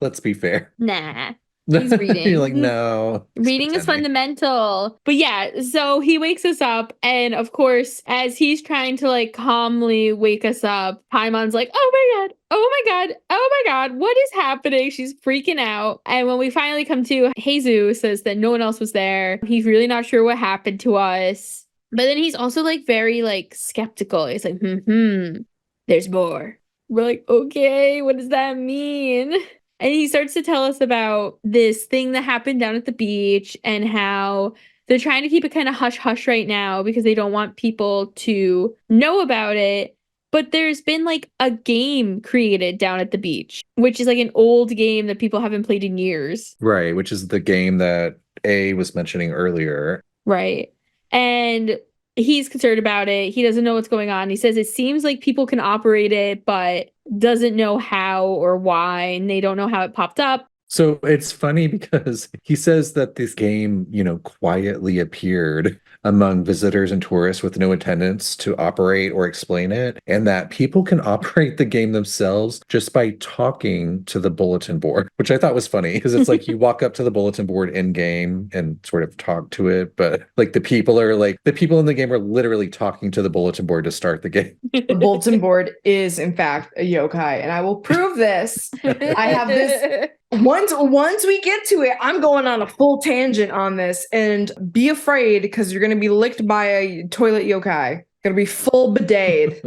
let's be fair. Nah. He's reading. You're like, no. Reading is fundamental. But yeah, so he wakes us up. And of course, as he's trying to like calmly wake us up, Paimon's like, oh my God, oh my God, oh my God, what is happening? She's freaking out. And when we finally come to, Hazu says that no one else was there. He's really not sure what happened to us. But then he's also like very like skeptical. He's like, there's more. We're like, okay, what does that mean? And he starts to tell us about this thing that happened down at the beach and how they're trying to keep it kind of hush-hush right now because they don't want people to know about it. But there's been like a game created down at the beach, which is like an old game that people haven't played in years. Right, which is the game that A was mentioning earlier. Right. And he's concerned about it. He doesn't know what's going on. He says it seems like people can operate it, but doesn't know how or why, and they don't know how it popped up. So it's funny because he says that this game, quietly appeared among visitors and tourists with no attendance to operate or explain it, and that people can operate the game themselves just by talking to the bulletin board, which I thought was funny because it's like you walk up to the bulletin board in game and sort of talk to it, but like the people in the game are literally talking to the bulletin board to start the game. The bulletin board is, in fact, a yokai, and I will prove this. I have this. Once we get to it, I'm going on a full tangent on this, and be afraid because you're going to be licked by a toilet yokai. Going to be full bidet.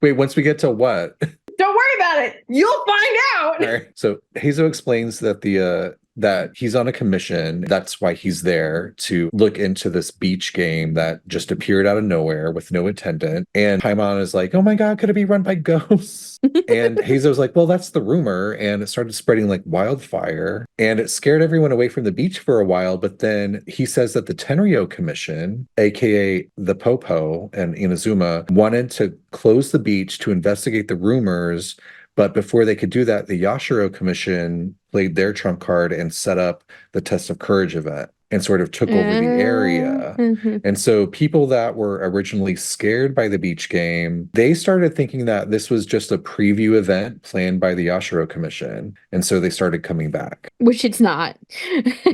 Wait, once we get to what? Don't worry about it. You'll find out. All right. So Hazo explains that that he's on a commission. That's why he's there, to look into this beach game that just appeared out of nowhere with no attendant. And Paimon is like, oh my God, could it be run by ghosts? And Hazo's like, well, that's the rumor. And it started spreading like wildfire. And it scared everyone away from the beach for a while. But then he says that the Tenryo Commission, aka the Popo and Inazuma, wanted to close the beach to investigate the rumors. But before they could do that, the Yashiro Commission played their trump card and set up the Test of Courage event and sort of took over the area. And so people that were originally scared by the beach game, they started thinking that this was just a preview event planned by the Yashiro Commission. And so they started coming back. Which it's not.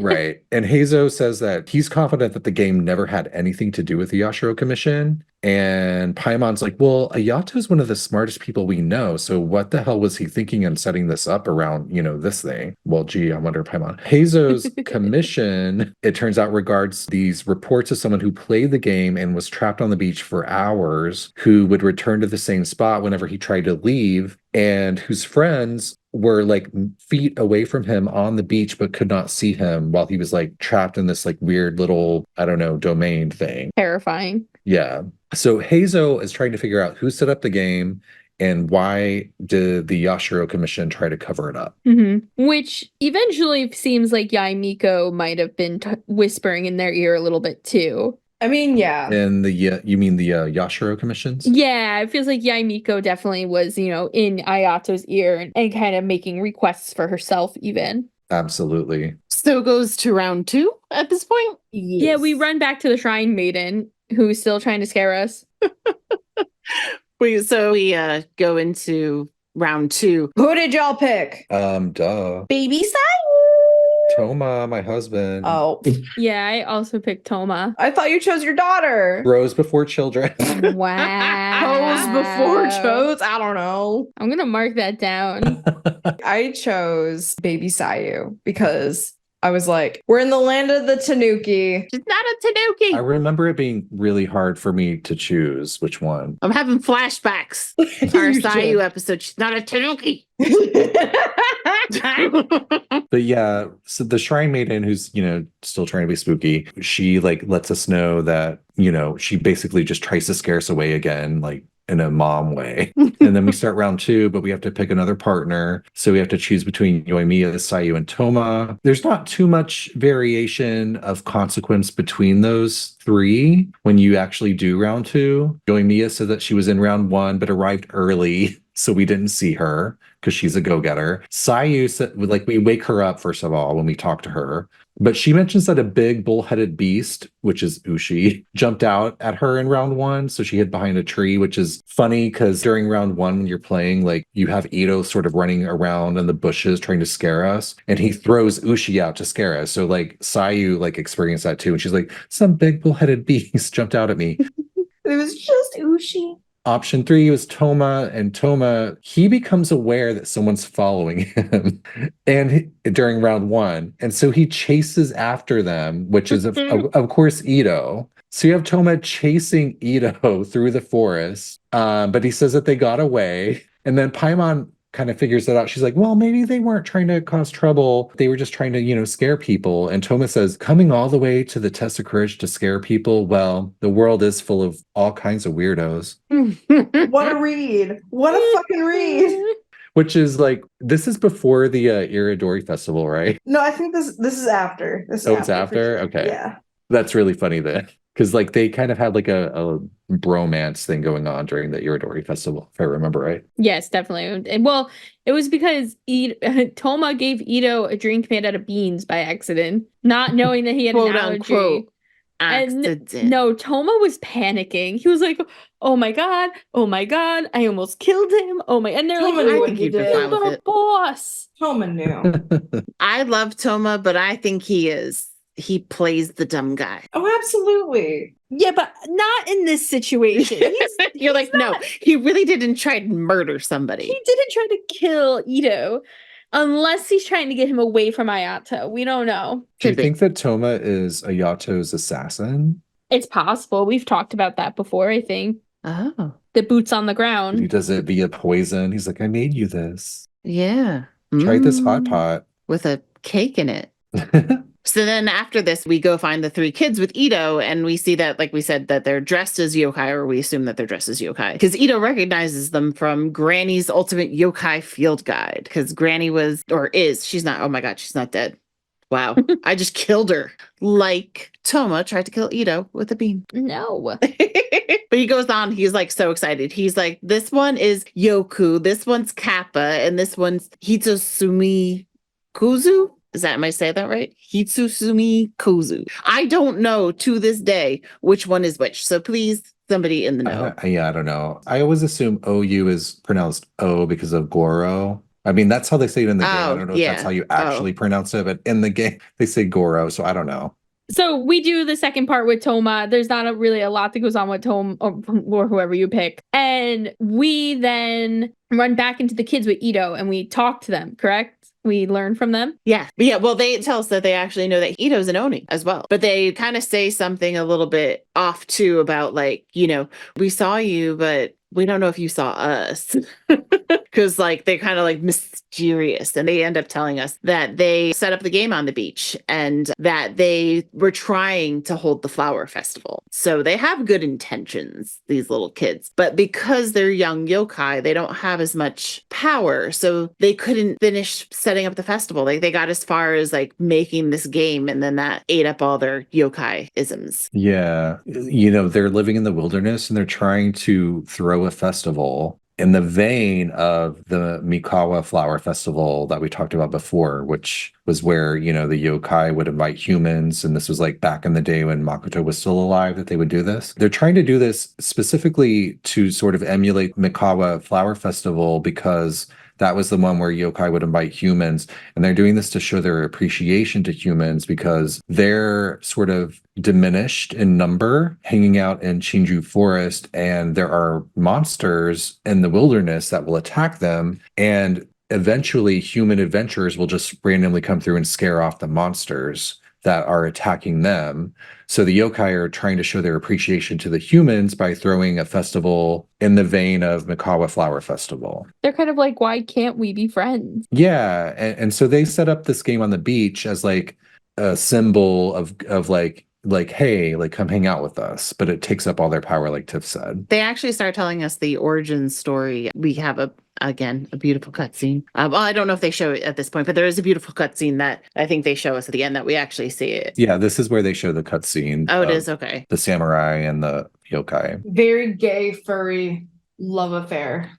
Right. And Hazo says that he's confident that the game never had anything to do with the Yashiro Commission. And Paimon's like, well, Ayato is one of the smartest people we know. So what the hell was he thinking in setting this up around, this thing? Well, gee, I wonder, Paimon. Hazo's commission, it turns out, regards these reports of someone who played the game and was trapped on the beach for hours, who would return to the same spot whenever he tried to leave, and whose friends were like feet away from him on the beach but could not see him while he was like trapped in this like weird little, I don't know, domain thing. Terrifying. Yeah. So Hazo is trying to figure out who set up the game and why did the Yashiro Commission try to cover it up. Which eventually seems like Yae Miko might have been whispering in their ear a little bit too. I mean, yeah. And you mean the Yashiro Commissions? Yeah, it feels like Yae Miko definitely was, in Ayato's ear and kind of making requests for herself even. Absolutely. So goes to round 2 at this point? Yes. Yeah, we run back to the Shrine Maiden, who's still trying to scare us. We go into round 2. Who did y'all pick? Duh. Baby Sai? Toma, my husband. Oh. Yeah, I also picked Toma. I thought you chose your daughter. Bros before children. Wow. Chose before chose? I don't know. I'm going to mark that down. I chose Baby Sayu because I was like, we're in the land of the Tanuki. She's not a Tanuki. I remember it being really hard for me to choose which one. I'm having flashbacks. Our You Sayu should. episode. She's not a Tanuki. But yeah, so the Shrine Maiden, who's, still trying to be spooky, she like lets us know that, she basically just tries to scare us away again, like in a mom way. And then we start round 2, but we have to pick another partner. So we have to choose between Yoimiya, Sayu, and Toma. There's not too much variation of consequence between those 3 when you actually do round 2. Yoimiya said that she was in round 1, but arrived early, so we didn't see her because she's a go-getter. Sayu said, like, we wake her up, first of all, when we talk to her. But she mentions that a big bull-headed beast, which is Ushi, jumped out at her in round 1. So she hid behind a tree, which is funny because during round 1, when you're playing, like, you have Itto sort of running around in the bushes trying to scare us. And he throws Ushi out to scare us. So, like, Sayu, like, experienced that too. And she's like, some big bull-headed beast jumped out at me. It was just Ushi. Option 3 was Toma, and Toma, he becomes aware that someone's following him during round 1. And so he chases after them, which is, of course, Itto. So you have Toma chasing Itto through the forest, but he says that they got away. And then Paimon kind of figures that out. She's like, well, maybe they weren't trying to cause trouble. They were just trying to, scare people. And Toma says, coming all the way to the test of courage to scare people. Well, the world is full of all kinds of weirdos. What a read. What a fucking read. Which is like, this is before the Iridori festival, right? No, I think this is after. It's after? Sure. Okay. Yeah. That's really funny then. Because like they kind of had like a bromance thing going on during the Iridori festival, if I remember right. Yes, definitely. And well, it was because Toma gave Itto a drink made out of beans by accident, not knowing that he had Quote an allergy. unquote accident. And no, Toma was panicking. He was like, oh my god, I almost killed him. Oh my, and they're Toma like, knew I what think he you did. killed our boss. Toma knew. I love Toma, but I think he plays the dumb guy. Oh, absolutely. Yeah, but not in this situation. You're like, no, he really didn't try to murder somebody. He didn't try to kill Itto. Unless he's trying to get him away from Ayato. We don't know. Do you think that Toma is Ayato's assassin? It's possible. We've talked about that before, I think. Oh. The boots on the ground. He does it via poison. He's like, I made you this. Yeah. Try this hot pot. With a cake in it. So then after this, we go find the 3 kids with Itto, and we see that, like we said, that they're dressed as yokai, or we assume that they're dressed as yokai. Because Itto recognizes them from Granny's Ultimate Yokai Field Guide. Because Granny was, or is, she's not, oh my god, she's not dead. Wow. I just killed her. Like Toma tried to kill Itto with a bean. No. But he goes on, he's like so excited. He's like, this one is Yoku, this one's Kappa, and this one's Hitsusumi Kuzu? Am I saying that right? Hitsusumi Kuzu. I don't know to this day which one is which. So please, somebody in the know. I don't know. I always assume OU is pronounced O because of Goro. I mean, that's how they say it in the game. I don't know if that's how you actually pronounce it, but in the game, they say Goro. So I don't know. So we do the second part with Toma. There's not really a lot that goes on with Toma or whoever you pick. And we then run back into the kids with Itto and we talk to them, correct? We learn from them. Yeah. Well, they tell us that they actually know that Itto's an Oni as well. But they kind of say something a little bit off too about like, we saw you, but we don't know if you saw us. Because like they're kind of like mysterious. And they end up telling us that they set up the game on the beach and that they were trying to hold the flower festival. So they have good intentions, these little kids. But because they're young yokai, they don't have as much power. So they couldn't finish setting up the festival. Like they got as far as like making this game, and then that ate up all their yokai isms. Yeah. They're living in the wilderness and they're trying to throw a festival in the vein of the Mikawa Flower Festival that we talked about before, which was where, the yokai would invite humans. And this was like back in the day when Makoto was still alive that they would do this. They're trying to do this specifically to sort of emulate Mikawa Flower Festival because that was the one where yokai would invite humans. And they're doing this to show their appreciation to humans because they're sort of diminished in number hanging out in Chinju Forest. And there are monsters in the wilderness that will attack them. And eventually human adventurers will just randomly come through and scare off the monsters that are attacking them. So the yokai are trying to show their appreciation to the humans by throwing a festival in the vein of Mikawa Flower Festival. They're kind of like, why can't we be friends? Yeah, and so they set up this game on the beach as like a symbol of like, hey, like come hang out with us, but it takes up all their power, like Tiff said. They actually start telling us the origin story. We have a beautiful cutscene. Well, I don't know if they show it at this point, but there is a beautiful cutscene that I think they show us at the end that we actually see it. Yeah, this is where they show the cutscene. Oh, it is? Okay. The samurai and the yokai. Very gay, furry love affair.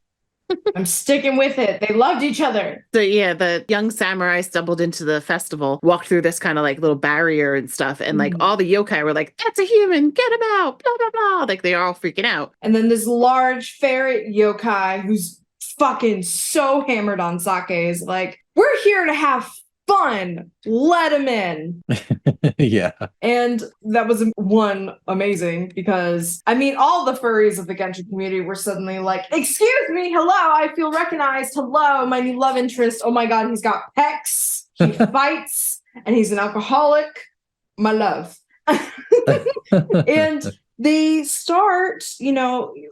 I'm sticking with it. They loved each other. So yeah, the young samurai stumbled into the festival, walked through this kind of like little barrier and stuff, and like all the yokai were like, "That's a human, get him out!" Blah blah blah. Like they are all freaking out. And then this large ferret yokai who's fucking so hammered on sake is like, "We're here to have fun. Let him in." Yeah. And that was amazing because I mean, all the furries of the Genshin community were suddenly like, "Excuse me, hello, I feel recognized. Hello, my new love interest. Oh my god, he's got pecs, he fights, and he's an alcoholic. My love." And they start,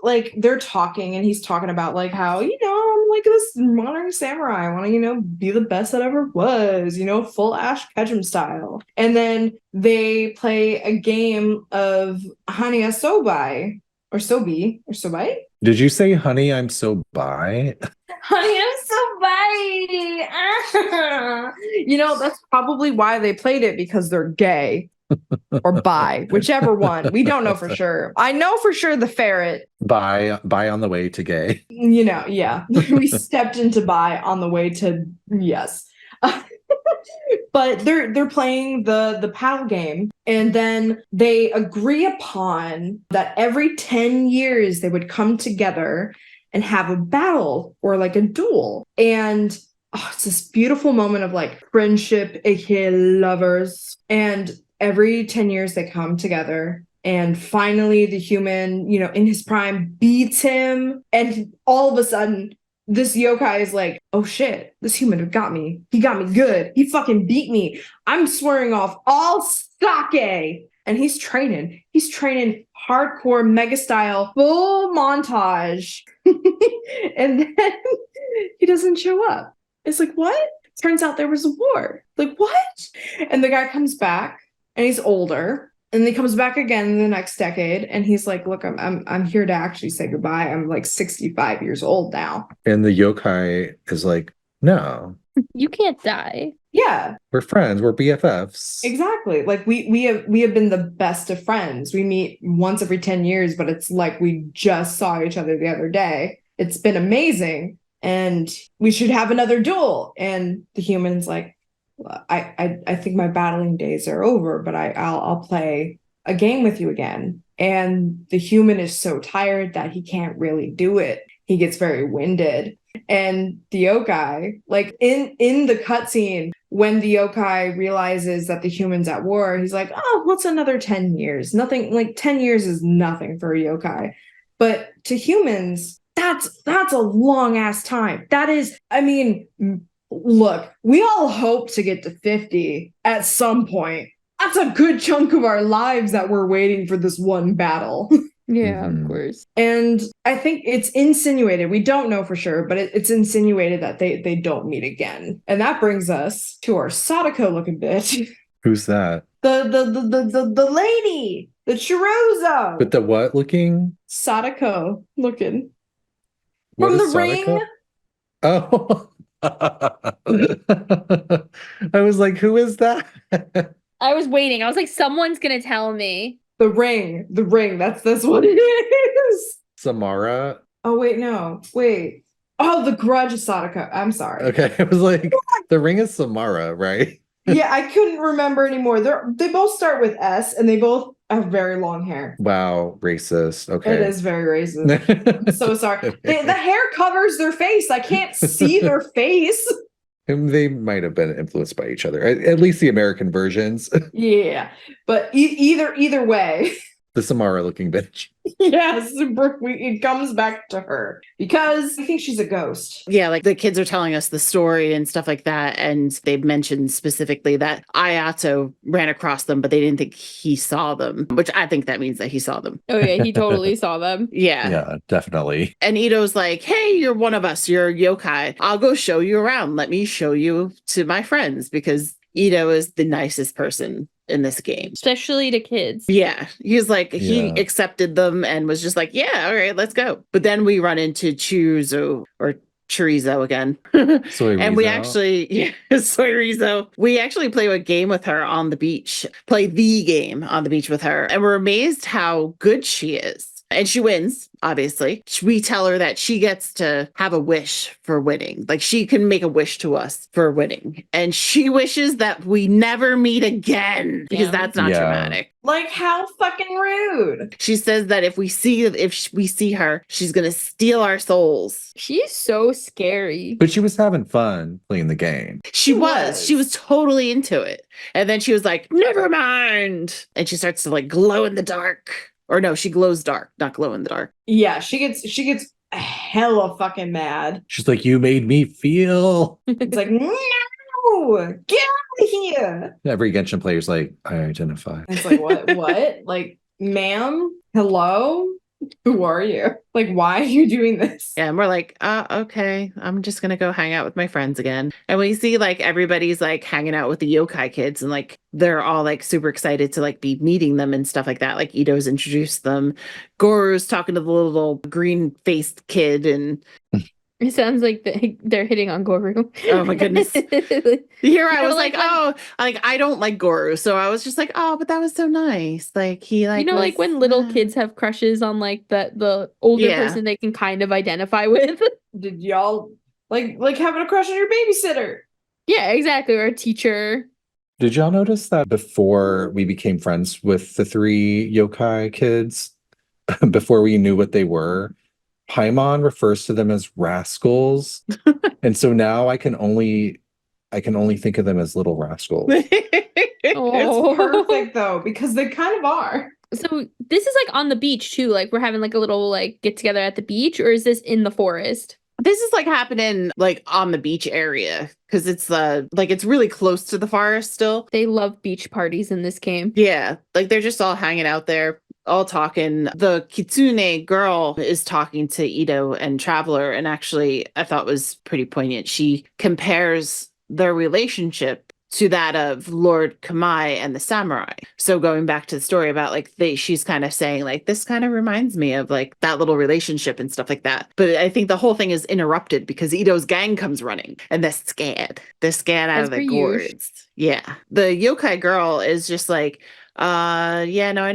like they're talking and he's talking about like how, I'm like this modern samurai. I want to, be the best that ever was, full Ash Ketchum style. And then they play a game of Honey a Sobai or Sobi or Sobai. Did you say honey, I'm so bi? Honey, I'm so bi. That's probably why they played it, because they're gay. Or bi, whichever one. We don't know for sure. I know for sure the ferret. Bi on the way to gay. Yeah. We stepped into bi on the way to yes. But they're playing the paddle game, and then they agree upon that every 10 years they would come together and have a battle or like a duel. And it's this beautiful moment of like friendship, aka lovers. And every 10 years they come together, and finally the human, in his prime beats him. And all of a sudden this yokai is like, oh shit, this human got me. He got me good. He fucking beat me. I'm swearing off all sake. And he's training hardcore mega style, full montage. And then he doesn't show up. It's like, what? Turns out there was a war. Like, what? And the guy comes back. And he's older, and he comes back again in the next decade, and he's like, "Look, I'm here to actually say goodbye. I'm like 65 years old now." And the yokai is like, "No, you can't die. Yeah, we're friends. We're BFFs." Exactly. Like we have been the best of friends. We meet once every 10 years, but it's like we just saw each other the other day. It's been amazing, and we should have another duel. And the human's like, I think my battling days are over, but I'll play a game with you again. And the human is so tired that he can't really do it. He gets very winded. And the yokai, like in the cutscene, when the yokai realizes that the human's at war, he's like, "Oh, what's another 10 years? Nothing, like 10 years is nothing for a yokai." But to humans, that's a long ass time. That is, I mean, look, we all hope to get to 50 at some point. That's a good chunk of our lives that we're waiting for this one battle. Yeah, of course. And I think it's insinuated, we don't know for sure, but it's insinuated that they don't meet again. And that brings us to our Sadako looking bitch. Who's that? The lady, the chorizo. With the what looking? Sadako looking. What From is the Sadako? ring. Oh. I was like, who is that? I was waiting. I was like, someone's gonna tell me. The ring. That's what it is. Samara. Oh wait, no. Wait. Oh, the Grudge is Sadako. I'm sorry. Okay, I was like, the ring is Samara, right? Yeah, I couldn't remember anymore. They both start with S, and they both have very long hair. Wow, racist. Okay. It is very racist. I'm so sorry. The hair covers their face. I can't see their face. And they might have been influenced by each other, at least the American versions. Yeah, but either way, The Samara looking bitch. Yes, it comes back to her because I think she's a ghost. Yeah, like the kids are telling us the story and stuff like that. And they mentioned specifically that Ayato ran across them, but they didn't think he saw them, which I think that means that he saw them. Oh yeah, he totally saw them. Yeah. Yeah, definitely. And Itto's like, hey, you're one of us. You're yokai. I'll go show you around. Let me show you to my friends, because Itto is the nicest person in this game. Especially to kids. Yeah. He's like, he Yeah. accepted them and was just like, yeah, all right, let's go. But then we run into Chorizo again. Soy And we Rizo. actually, Soyrizo. We actually play a game with her on the beach, play the game on the beach with her. And we're amazed how good she is. And she wins, obviously. We tell her that she gets to have a wish for winning. Like, she can make a wish to us for winning. And she wishes that we never meet again, because Damn. that's not Yeah. dramatic. Like, how fucking rude. She says that if we see her, she's going to steal our souls. She's so scary. But she was having fun playing the game. She was totally into it. And then she was like, never mind. And she starts to like glow in the dark. Or no, she glows dark, not glow in the dark. Yeah, she gets hella fucking mad. She's like, you made me feel. It's like, no, get out of here. Every Genshin player's like, I identify. It's like, what? Like, ma'am, hello? Who are you? Like, why are you doing this? Yeah, and we're like, okay, I'm just gonna go hang out with my friends again. And we see like everybody's like hanging out with the yokai kids, and like they're all like super excited to like be meeting them and stuff like that. Like Itto's introduced them. Goru's talking to the little green-faced kid, and It sounds like they're hitting on Goru. oh my goodness. Here I know, was like, I don't like Goru. So I was just like, oh, but that was so nice. Like he like, you know, like when little kids have crushes on like the older Yeah. person they can kind of identify with. Did y'all like having a crush on your babysitter? Yeah, exactly. Or a teacher. Did y'all notice that before we became friends with the 3 yokai kids, before we knew what they were, Paimon refers to them as rascals. And so now I can only think of them as little rascals. Oh. It's perfect though, because they kind of are. So this is like on the beach too. Like we're having like a little like get together at the beach, or is this in the forest? This is like happening like on the beach area, because it's like it's really close to the forest still. They love beach parties in this game. Yeah, like they're just all hanging out there, all talking. The Kitsune girl is talking to Itto and Traveler, and actually I thought was pretty poignant. She compares their relationship to that of Lord Kamai and the samurai. So going back to the story about like she's kind of saying like, this kind of reminds me of like that little relationship and stuff like that. But I think the whole thing is interrupted because Itto's gang comes running and they're scared. They're scared out As of their per gourds. Yeah. The yokai girl is just like, yeah, no,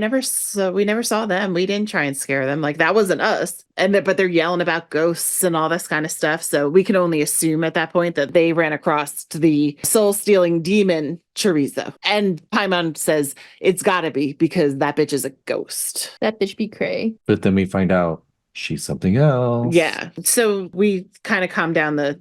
we never saw them. We didn't try and scare them. Like that wasn't us. But they're yelling about ghosts and all this kind of stuff. So we can only assume at that point that they ran across to the soul-stealing demon Chorizo. And Paimon says it's gotta be because that bitch is a ghost. That bitch be cray. But then we find out she's something else. Yeah. So we kind of calm down the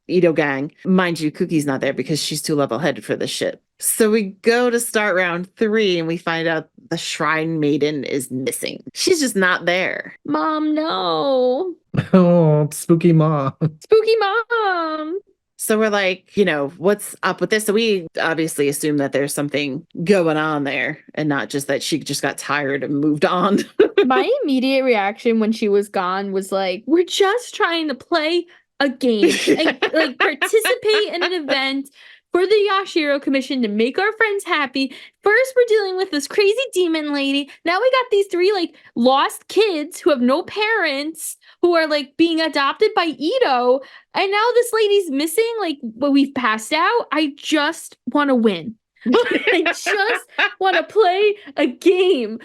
Itto gang. Mind you, Cookie's not there because she's too level-headed for this shit. So we go to start round 3 and we find out the Shrine Maiden is missing. She's just not there. Mom, no. Oh, spooky mom. Spooky mom. So we're like, what's up with this? So we obviously assume that there's something going on there and not just that she just got tired and moved on. My immediate reaction when she was gone was like, we're just trying to play a game and like participate in an event for the Yashiro Commission to make our friends happy. First, we're dealing with this crazy demon lady. Now we got these 3 like lost kids who have no parents who are like being adopted by Itto. And now this lady's missing. Like, well, we've passed out. I just want to win. I just want to play a game.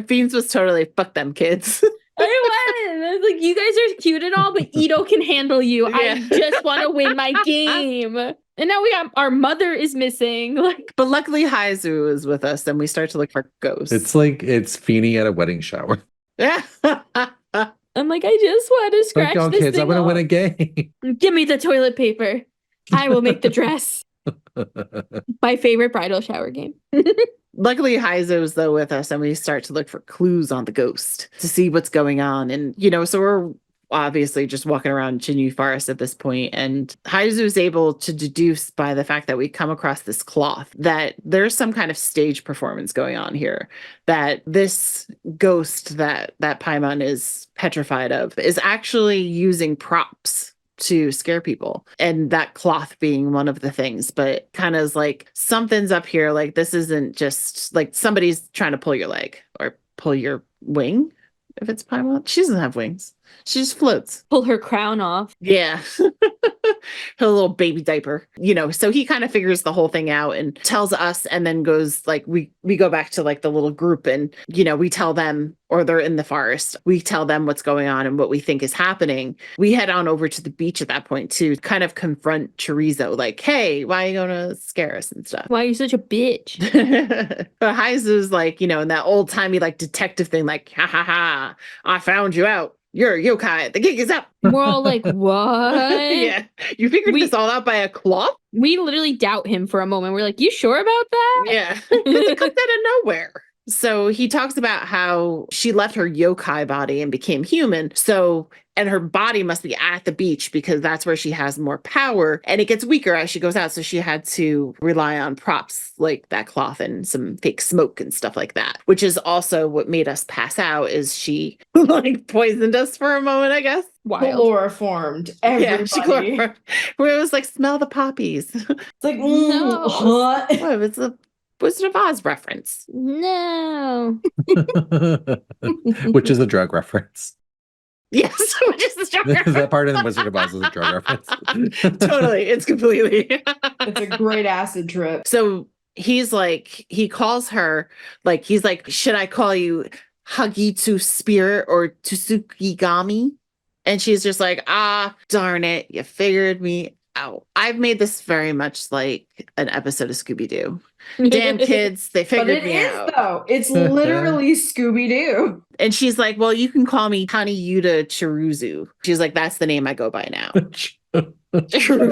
Beans was totally, fuck them kids. I was like, you guys are cute and all, but Itto can handle you. Yeah. I just want to win my game. And now we got our mother is missing. Like, But luckily Haizu is with us and we start to look for ghosts. It's like it's Feeny at a wedding shower. Yeah. I'm like, I just want to scratch Like, y'all this kids, thing I'm gonna win a off. game. Give me the toilet paper. I will make the dress. My favorite bridal shower game. Luckily, Heizo's though with us, and we start to look for clues on the ghost to see what's going on. And, so we're obviously just walking around Chinju Forest at this point, and Heizu is able to deduce by the fact that we come across this cloth that there's some kind of stage performance going on here, that this ghost that Paimon is petrified of is actually using props to scare people, and that cloth being one of the things. But kind of is like, something's up here, like this isn't just like somebody's trying to pull your leg or pull your wing. If it's Paimon, she doesn't have wings. She just floats. Pull her crown off. Yeah. Her little baby diaper. So he kind of figures the whole thing out and tells us, and then goes like, we go back to like the little group, and we tell them, or they're in the forest, we tell them what's going on and what we think is happening. We head on over to the beach at that point to kind of confront Chorizo, like, hey, why are you gonna scare us and stuff? Why are you such a bitch? But Heizu's like, in that old timey like detective thing, like, ha ha ha, I found you out. You're a yokai. The gig is up. We're all like, what? Yeah. You figured this all out by a cloth? We literally doubt him for a moment. We're like, you sure about that? Yeah. It comes out of nowhere. So he talks about how she left her yokai body and became human. And her body must be at the beach because that's where she has more power. And it gets weaker as she goes out. So she had to rely on props like that cloth and some fake smoke and stuff like that, which is also what made us pass out. Is she like poisoned us for a moment, I guess. Wild. Chloroformed everybody. Yeah, she chloroformed. Where it was like, smell the poppies. It's like, no. What? Oh, it's a Wizard of Oz reference. No. Which is a drug reference. Yes, which is the drug reference. That part of the Wizard of Oz is a drug reference. Totally. It's completely. It's a great acid trip. So he's like, he calls her, like, he's like, should I call you Hagitsu Spirit or Tsukigami? And she's just like, darn it, you figured me out. I've made this very much like an episode of Scooby-Doo. Damn kids, they figured me out. Though. It's literally Scooby-Doo. And she's like, well, you can call me Taniyuta Chiruzu. She's like, that's the name I go by now. Chizuru.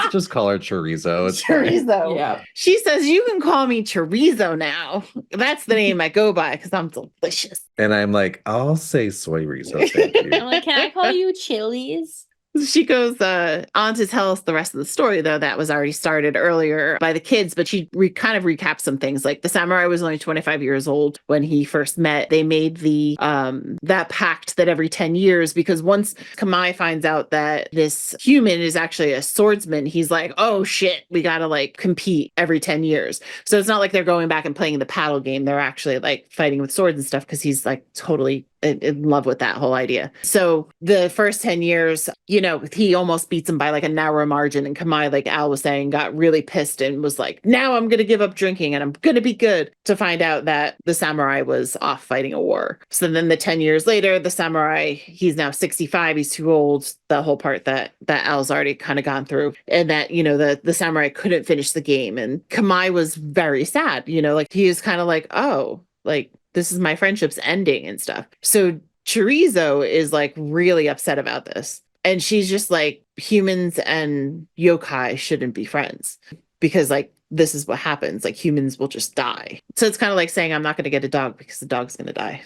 just call her Chorizo. It's Chorizo. Yeah. She says, you can call me Chorizo now. That's the name I go by because I'm delicious. And I'm like, I'll say soy rizo, thank you. I'm like, can I call you Chili's? She goes on to tell us the rest of the story, though, that was already started earlier by the kids, but she kind of recaps some things. Like the samurai was only 25 years old when he first met. They made the that pact that every 10 years, because once Kamai finds out that this human is actually a swordsman, he's like, oh shit, we gotta like compete every 10 years. So it's not like they're going back and playing the paddle game. They're actually like fighting with swords and stuff, because he's like totally in love with that whole idea. So the first 10 years, he almost beats him by like a narrow margin. And Kamai, like Al was saying, got really pissed and was like, now I'm going to give up drinking and I'm going to be good, to find out that the samurai was off fighting a war. So then the 10 years later, the samurai, he's now 65. He's too old. The whole part that Al's already kind of gone through, and that, the samurai couldn't finish the game. And Kamai was very sad, like he was kind of like, oh, like, this is my friendship's ending and stuff. So Chorizo is like really upset about this. And she's just like, humans and yokai shouldn't be friends, because like, this is what happens. Like, humans will just die. So it's kind of like saying, I'm not going to get a dog because the dog's going to die.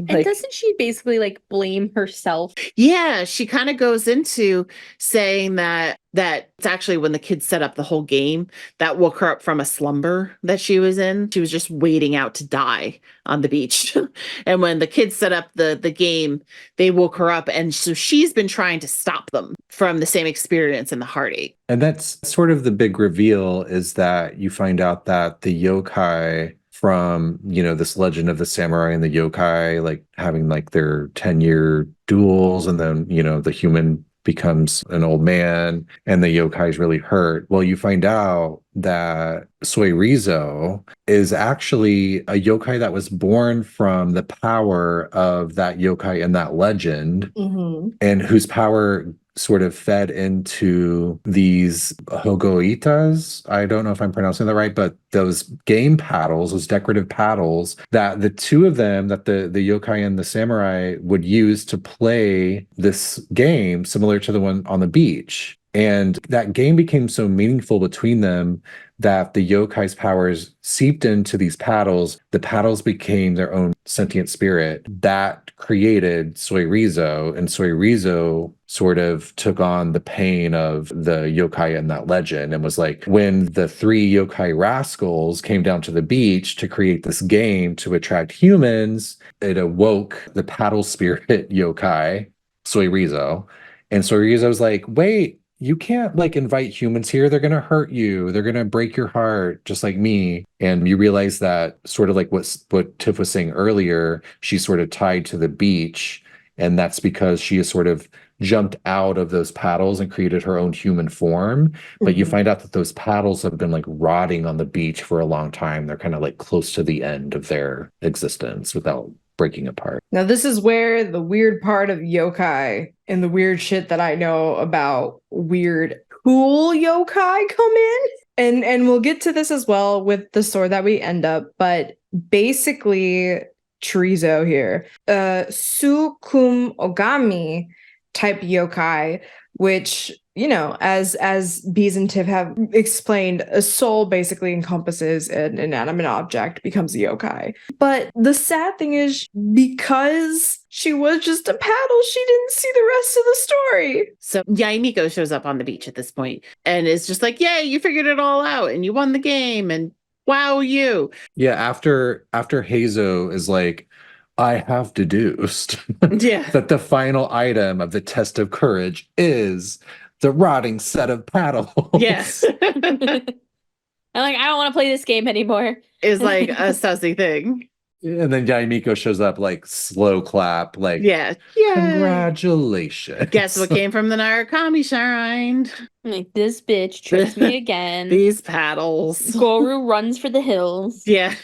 And doesn't she basically like blame herself? Yeah, she kind of goes into saying that it's actually when the kids set up the whole game that woke her up from a slumber that she was in. She was just waiting out to die on the beach. And when the kids set up the game, they woke her up. And so she's been trying to stop them from the same experience and the heartache. And that's sort of the big reveal, is that you find out that the yokai from, this legend of the samurai and the yokai, like having like their 10-year duels, and then, the human becomes an old man and the yokai is really hurt. Well, you find out that Soirizo is actually a yokai that was born from the power of that yokai in that legend, and whose power sort of fed into these hogoitas. I don't know if I'm pronouncing that right, but those game paddles, those decorative paddles that the two of them, that the yokai and the samurai would use to play this game, similar to the one on the beach. And that game became so meaningful between them that the yokai's powers seeped into these paddles. The paddles became their own sentient spirit. That created Soirizo, and Soirizo sort of took on the pain of the yokai in that legend and was like, when the 3 yokai rascals came down to the beach to create this game to attract humans, it awoke the paddle spirit yokai, Soirizo. And Soirizo was like, wait, you can't like invite humans here. They're going to hurt you. They're going to break your heart, just like me. And you realize that sort of like what Tiff was saying earlier, she's sort of tied to the beach. And that's because she has sort of jumped out of those paddles and created her own human form. But you find out that those paddles have been like rotting on the beach for a long time. They're kind of like close to the end of their existence without breaking apart. Now, this is where the weird part of yokai and the weird shit that I know about weird cool yokai come in. And we'll get to this as well with the sword that we end up. But basically, Chorizo here, Sukum Ogami type yokai, which, you know, as Bees and Tiff have explained, a soul basically encompasses an inanimate object, becomes a yokai. But the sad thing is, because she was just a paddle, she didn't see the rest of the story. So Yae Miko shows up on the beach at this point and is just like, yay, you figured it all out and you won the game and wow you. Yeah, after Heizo is like, I have deduced that the final item of the test of courage is the rotting set of paddles. Yes. I'm like, I don't want to play this game anymore. Is like a sussy thing. And then Yae Miko shows up like slow clap, like, yeah, congratulations. Guess what came from the Narukami shrine? Like, this bitch tricks me again. These paddles. Goru runs for the hills. Yeah.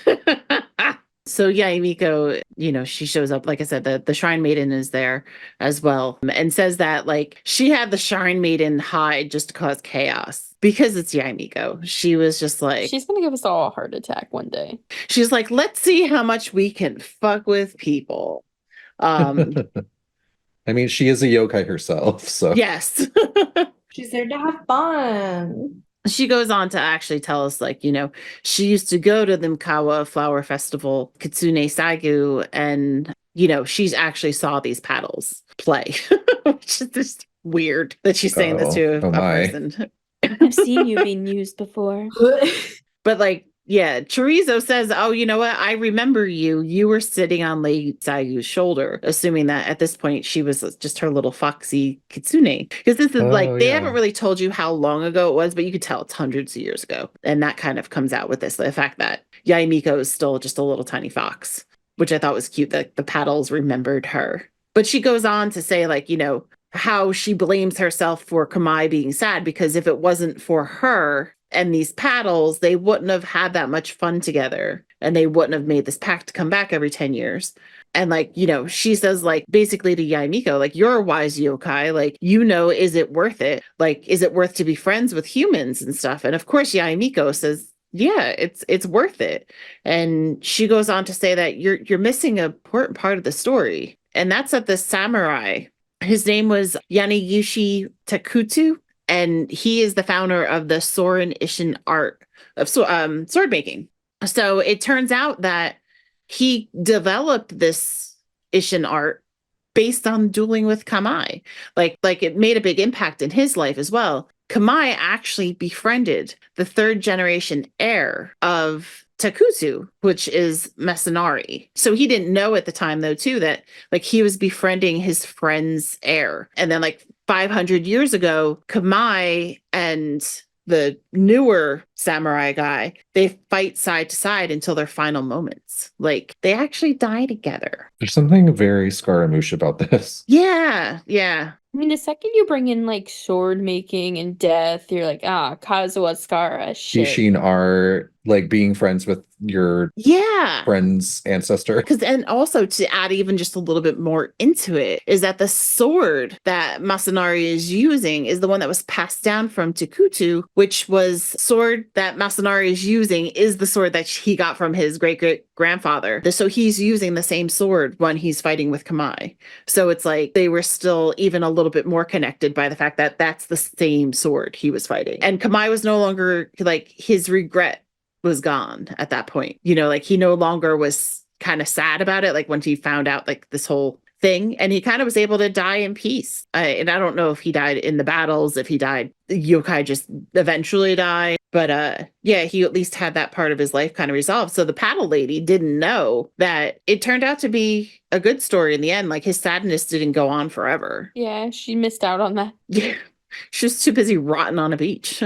So Yae Miko, you know, she shows up, like I said, the Shrine Maiden is there as well, and says that like she had the Shrine Maiden hide just to cause chaos because it's Yae Miko. She was just like, she's gonna give us all a heart attack one day. She's like, let's see how much we can fuck with people. I mean, she is a yokai herself, so yes. She's there to have fun. She goes on to actually tell us, like, you know, she used to go to the Mikawa Flower Festival, Kitsune Sagu, and, you know, she's actually saw these paddles play, which is just weird that she's saying this to a person. I've seen you being used before. But, like, yeah, Chorizo says, oh, you know what? I remember you. You were sitting on Lady Sayu's shoulder, assuming that at this point she was just her little foxy kitsune. Because this is they haven't really told you how long ago it was, but you could tell it's hundreds of years ago. And that kind of comes out with this, the fact that Yae Miko is still just a little tiny fox, which I thought was cute that the paddles remembered her. But she goes on to say, like, you know, how she blames herself for Kamai being sad, because if it wasn't for her and these paddles, they wouldn't have had that much fun together, and they wouldn't have made this pact to come back every 10 years. And like, you know, she says, like, basically to Yae Miko, like, you're a wise yokai, like, you know, is it worth it? Like, is it worth to be friends with humans and stuff? And of course, Yae Miko says, yeah, it's worth it. And she goes on to say that you're missing an important part of the story, and that's that the samurai, his name was Yanayushi Takutsu, and he is the founder of the Soren Ishin art of sword making. So it turns out that he developed this Ishin art based on dueling with Kamai. Like it made a big impact in his life as well. Kamai actually befriended the 3rd generation heir of Takutsu, which is Mesanari. So he didn't know at the time, though, too, that like he was befriending his friend's heir. And then like 500 years ago, Kamai and the newer samurai guy, they fight side to side until their final moments. Like, they actually die together. There's something very Scaramouche about this. Yeah, yeah. I mean, the second you bring in like sword making and death, you're like, Kazuha Skara shit. Ishin art, like being friends with your friend's ancestor. And also to add even just a little bit more into it is that the sword that Masanari is using is the one that was passed down from Takutu, which was sword that Masanari is using is the sword that he got from his great-great-grandfather. So he's using the same sword when he's fighting with Kamai. So it's like they were still even a little bit more connected by the fact that that's the same sword he was fighting. And Kamai was no longer like his regret was gone at that point. You know, like he no longer was kind of sad about it, like when he found out like this whole thing, and he kind of was able to die in peace. And I don't know if he died in the battles, if he died, yokai just eventually die. But yeah, he at least had that part of his life kind of resolved. So the paddle lady didn't know that it turned out to be a good story in the end. Like his sadness didn't go on forever. Yeah, she missed out on that. Yeah. She was too busy rotting on a beach.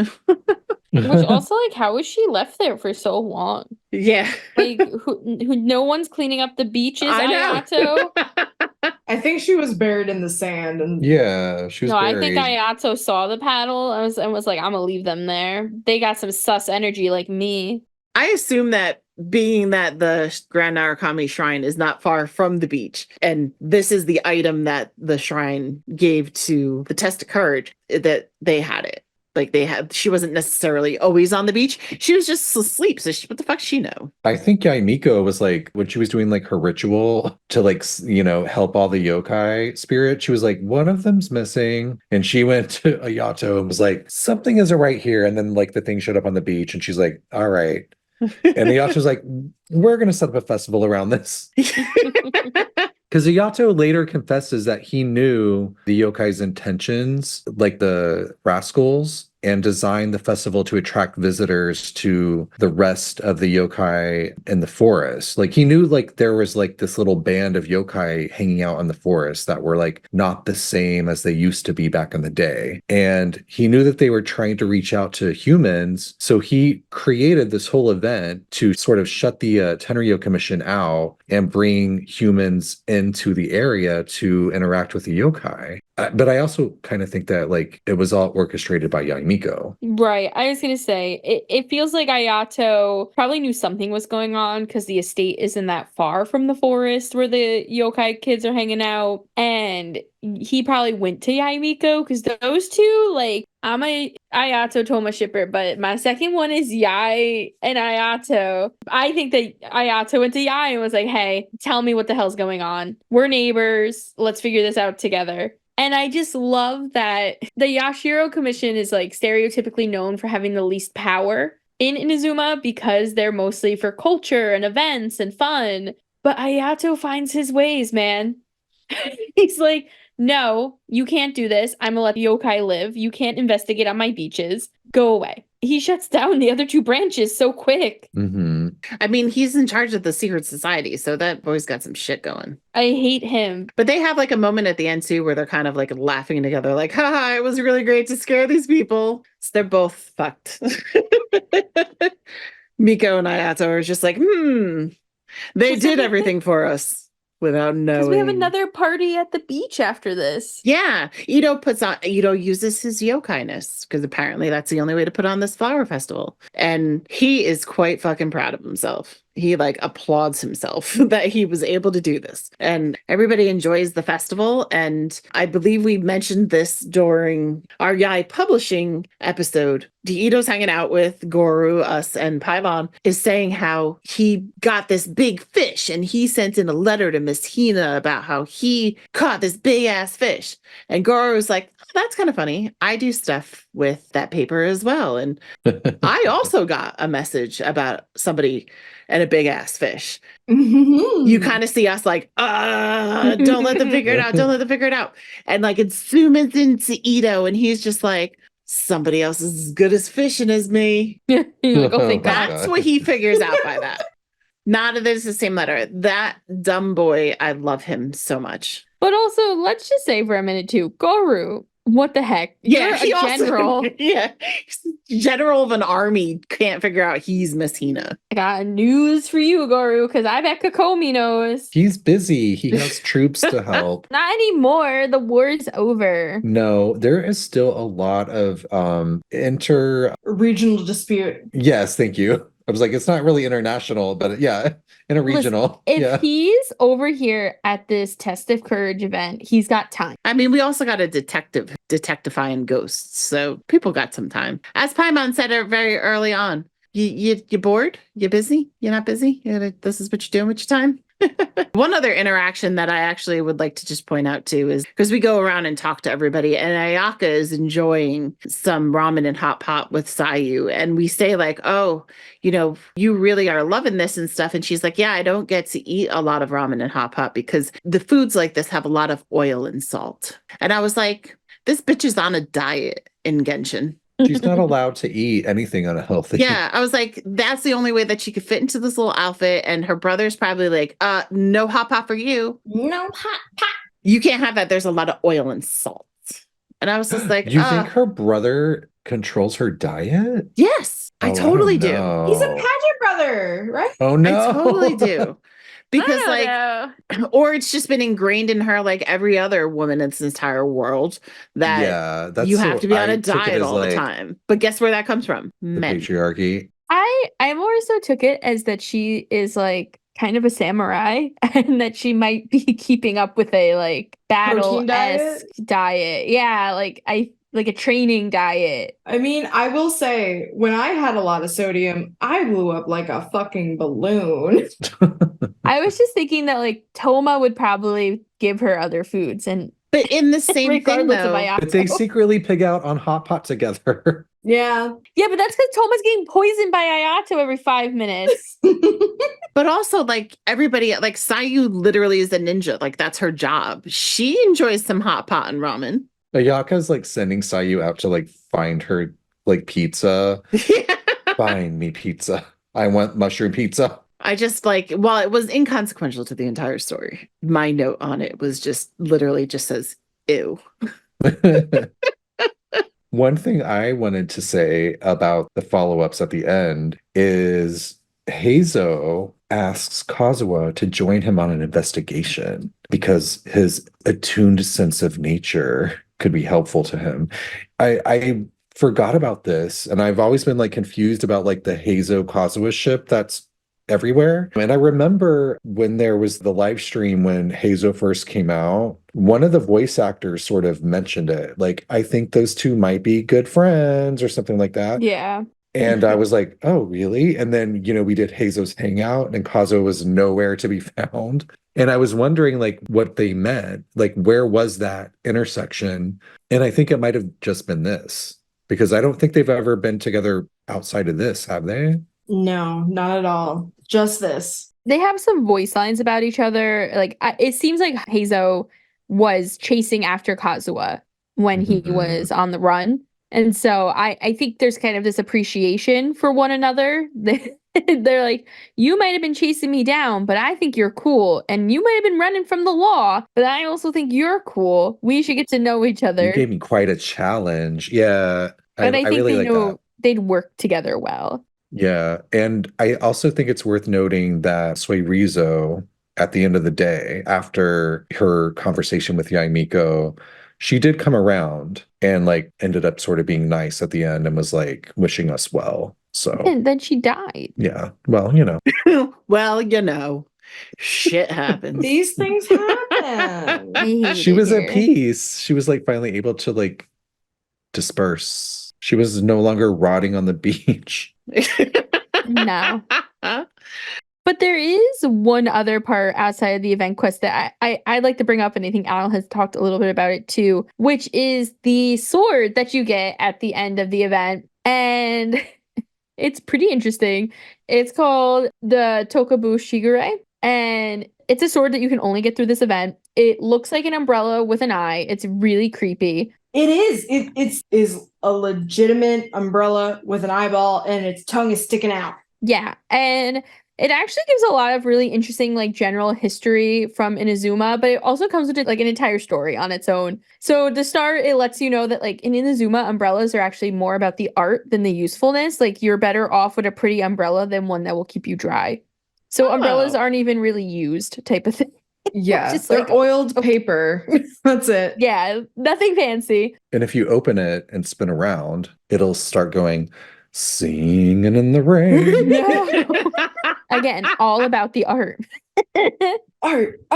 Which also, like, how was she left there for so long? Yeah. Like, who no one's cleaning up the beaches, Ayato? I think she was buried in the sand. And yeah, she was buried. I think Ayato saw the paddle and was like, I'm gonna leave them there. They got some sus energy like me. I assume that being that the Grand Narukami Shrine is not far from the beach, and this is the item that the shrine gave to the test of courage, that they had it. Like she wasn't necessarily always on the beach. She was just asleep. So what the fuck does she know? I think Yae Miko was like, when she was doing like her ritual to like, you know, help all the yokai spirit, she was like, one of them's missing. And she went to Ayato and was like, something isn't right here. And then like the thing showed up on the beach and she's like, all right. And Ayato's like, we're going to set up a festival around this. Because Ayato later confesses that he knew the yokai's intentions, like the rascals, and designed the festival to attract visitors to the rest of the yokai in the forest. Like he knew like there was like this little band of yokai hanging out in the forest that were like not the same as they used to be back in the day. And he knew that they were trying to reach out to humans. So he created this whole event to sort of shut the Tenryo Commission out and bring humans into the area to interact with the yokai. But I also kind of think that like it was all orchestrated by Yae Miko. Right. I was going to say, it feels like Ayato probably knew something was going on because the estate isn't that far from the forest where the yokai kids are hanging out. And he probably went to Yae Miko because those two, like, I'm a Ayato Toma shipper, but my second one is Yae and Ayato. I think that Ayato went to Yae and was like, hey, tell me what the hell's going on. We're neighbors. Let's figure this out together. And I just love that the Yashiro Commission is like stereotypically known for having the least power in Inazuma because they're mostly for culture and events and fun. But Ayato finds his ways, man. He's like, no, you can't do this. I'm gonna let the yokai live. You can't investigate on my beaches. Go away. He shuts down the other two branches so quick. Mm-hmm. I mean, he's in charge of the secret society, so that boy's got some shit going. I hate him. But they have like a moment at the end too where they're kind of like laughing together, like, haha, it was really great to scare these people. So they're both fucked. Miko and Ayato are just like, they did everything for us. Without knowing. Because we have another party at the beach after this. Yeah. Itto uses his yokai-ness because apparently that's the only way to put on this flower festival. And he is quite fucking proud of himself. He like applauds himself that he was able to do this. And everybody enjoys the festival. And I believe we mentioned this during our Yae publishing episode. Itto's hanging out with Goru, us, and Paimon is saying how he got this big fish and he sent in a letter to Miss Hina about how he caught this big ass fish. And Goru's like, oh, that's kind of funny. I do stuff with that paper as well. And I also got a message about somebody and a big ass fish. Mm-hmm. You kind of see us like, don't let them figure it out. Don't let them figure it out. And like it zooms into Itto and he's just like, somebody else is as good as fishing as me. Like, oh, thank God. That's what he figures out by that. Not that it's the same letter. That dumb boy, I love him so much. But also, let's just say for a minute too, Goru, what the heck? Yeah, You're a general. Yeah, general of an army can't figure out he's Miss Hina. I got news for you, Goru, because I bet Kokomi knows. He's busy. He has troops to help. Not anymore. The war's over. No, there is still a lot of regional dispute. Yes, thank you. I was like, it's not really international, but yeah, interregional. If Yeah. he's over here at this Test of Courage event, he's got time. I mean, we also got a detectifying ghosts, so people got some time. As Paimon said very early on, you bored? You busy? You're not busy? This is what you're doing with your time? One other interaction that I actually would like to just point out too is because we go around and talk to everybody, and Ayaka is enjoying some ramen and hot pot with Sayu, and we say like, oh, you really are loving this and stuff, and she's like, yeah, I don't get to eat a lot of ramen and hot pot because the foods like this have a lot of oil and salt. And I was like, this bitch is on a diet in Genshin. She's not allowed to eat anything unhealthy. Yeah, I was like, that's the only way that she could fit into this little outfit. And her brother's probably like, no hot pot for you. No hot pot. You can't have that. There's a lot of oil and salt. And I was just like, You think her brother controls her diet? Yes, I totally do. He's a pageant brother, right? Oh no. I totally do. Because or it's just been ingrained in her like every other woman in this entire world that you have to be on a diet all the time. But guess where that comes from? Men. Patriarchy. I more so took it as that she is like kind of a samurai and that she might be keeping up with a like battle-esque diet. Yeah, like a training diet. I mean, I will say, when I had a lot of sodium, I blew up like a fucking balloon. I was just thinking that like Toma would probably give her other foods, but in the same thing though, but they secretly pig out on hot pot together. Yeah, but that's because Toma's getting poisoned by Ayato every 5 minutes. But also, like, everybody, like, Sayu literally is a ninja. Like, that's her job. She enjoys some hot pot and ramen. Ayaka's like sending Sayu out to like find her like pizza. Find me pizza. I want mushroom pizza. I just like, while it was inconsequential to the entire story, my note on it was just literally just says, ew. One thing I wanted to say about the follow-ups at the end is Heizo asks Kazuha to join him on an investigation because his attuned sense of nature could be helpful to him. I forgot about this, and I've always been like confused about like the Heizo Kazuha ship that's everywhere. And I remember when there was the live stream when Heizo first came out, one of the voice actors sort of mentioned it. Like, I think those two might be good friends or something like that. Yeah. And I was like, oh, really? And then, we did Heizo's Hangout and Kazuha was nowhere to be found. And I was wondering like what they meant, like where was that intersection? And I think it might have just been this, because I don't think they've ever been together outside of this, have they? No, not at all. Just this. They have some voice lines about each other. Like, it seems like Heizo was chasing after Kazuha when he was on the run. And so I think there's kind of this appreciation for one another. They're like, you might have been chasing me down, but I think you're cool. And you might have been running from the law, but I also think you're cool. We should get to know each other. You gave me quite a challenge. Yeah. And I think really they like know that. They'd work together well. Yeah. And I also think it's worth noting that Suerizo, at the end of the day, after her conversation with Yae Miko, she did come around and like ended up sort of being nice at the end and was like wishing us well. So And then she died. yeah, well, Well, shit happens. These things happen. she was at peace. She was like finally able to like disperse. She was no longer rotting on the beach. No. But there is one other part outside of the event quest that I'd like to bring up, and I think Al has talked a little bit about it too, which is the sword that you get at the end of the event. And it's pretty interesting. It's called the Tokabu Shigure, and it's a sword that you can only get through this event. It looks like an umbrella with an eye. It's really creepy. It is. It is a legitimate umbrella with an eyeball, and its tongue is sticking out. Yeah, and it actually gives a lot of really interesting, like, general history from Inazuma, but it also comes with, like, an entire story on its own. So to start, it lets you know that, like, in Inazuma, umbrellas are actually more about the art than the usefulness. Like, you're better off with a pretty umbrella than one that will keep you dry. So umbrellas aren't even really used type of thing. Yeah, just they're like oiled paper. That's it. Yeah, nothing fancy. And if you open it and spin around, it'll start going Singing in the rain. No. Again, all about the art. Art.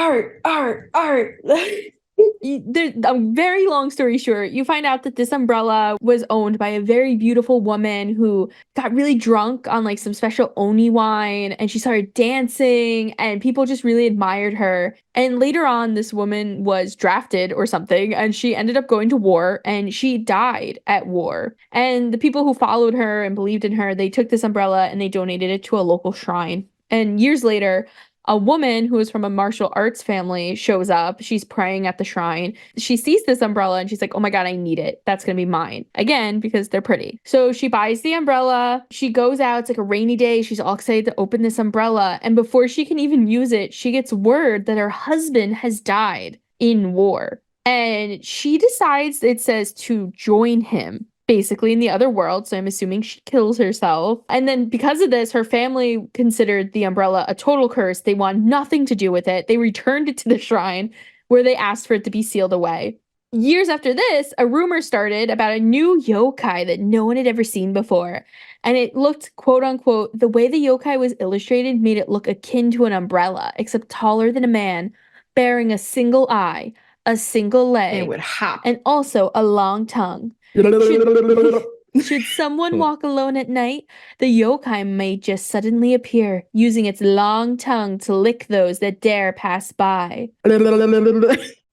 A very long story short, you find out that this umbrella was owned by a very beautiful woman who got really drunk on like some special oni wine, and she started dancing and people just really admired her. And later on, this woman was drafted or something, and she ended up going to war, and she died at war. And the people who followed her and believed in her, they took this umbrella and they donated it to a local shrine. And years later, a woman who is from a martial arts family shows up. She's praying at the shrine. She sees this umbrella and she's like, oh my God, I need it. That's going to be mine. Again, because they're pretty. So she buys the umbrella. She goes out. It's like a rainy day. She's all excited to open this umbrella. And before she can even use it, she gets word that her husband has died in war. And she decides, it says, to join him basically in the other world. So I'm assuming she kills herself. And then because of this, her family considered the umbrella a total curse. They want nothing to do with it. They returned it to the shrine where they asked for it to be sealed away. Years after this, a rumor started about a new yokai that no one had ever seen before. And it looked, quote unquote, the way the yokai was illustrated made it look akin to an umbrella, except taller than a man, bearing a single eye, a single leg, It would hop. and also a long tongue. Should someone walk alone at night, the yokai may just suddenly appear, using its long tongue to lick those that dare pass by.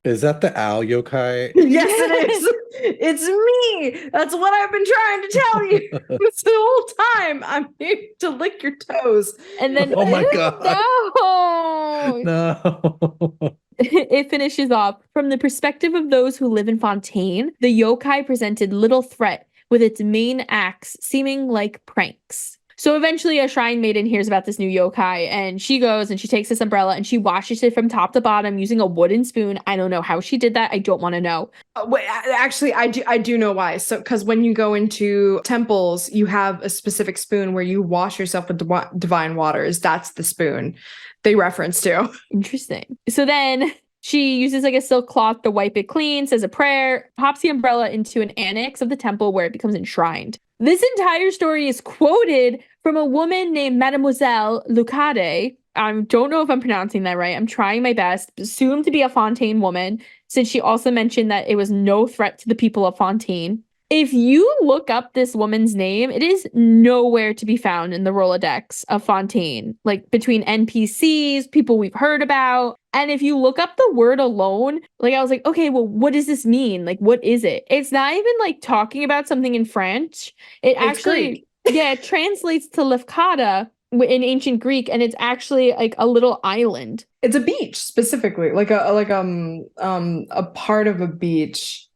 Is that the owl yokai? Yes, it is. It's me. That's what I've been trying to tell you this the whole time. I'm here to lick your toes. And then, Oh my God. no! No. It finishes off. From the perspective of those who live in Fontaine, the yokai presented little threat, with its main acts seeming like pranks. So eventually a shrine maiden hears about this new yokai, and she goes and she takes this umbrella and she washes it from top to bottom using a wooden spoon. I don't know how she did that. I don't want to know. Wait, actually, I do know why. So, because when you go into temples, you have a specific spoon where you wash yourself with divine waters. That's the spoon they reference to. Interesting. So then she uses like a silk cloth to wipe it clean, says a prayer, pops the umbrella into an annex of the temple where it becomes enshrined. This entire story is quoted from a woman named Mademoiselle Lucade. I don't know if I'm pronouncing that right. I'm trying my best. Assumed to be a Fontaine woman, since she also mentioned that it was no threat to the people of Fontaine. If you look up this woman's name, it is nowhere to be found in the Rolodex of Fontaine, like between NPCs, people we've heard about. And if you look up the word alone, like I was like, okay, well, what does this mean? Like, what is it? It's not even like talking about something in French. It's actually, yeah, it translates to Lefkada in ancient Greek, and it's actually like a little island. It's a beach specifically, like a part of a beach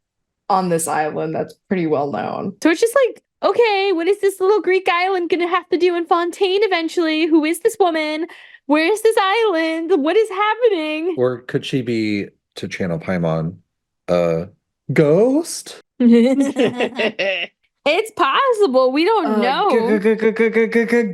on this island that's pretty well known. So it's just like, okay, what is this little Greek island gonna have to do in Fontaine eventually? Who is this woman? Where is this island? What is happening? Or could she be, to channel Paimon, a ghost? It's possible. We don't know.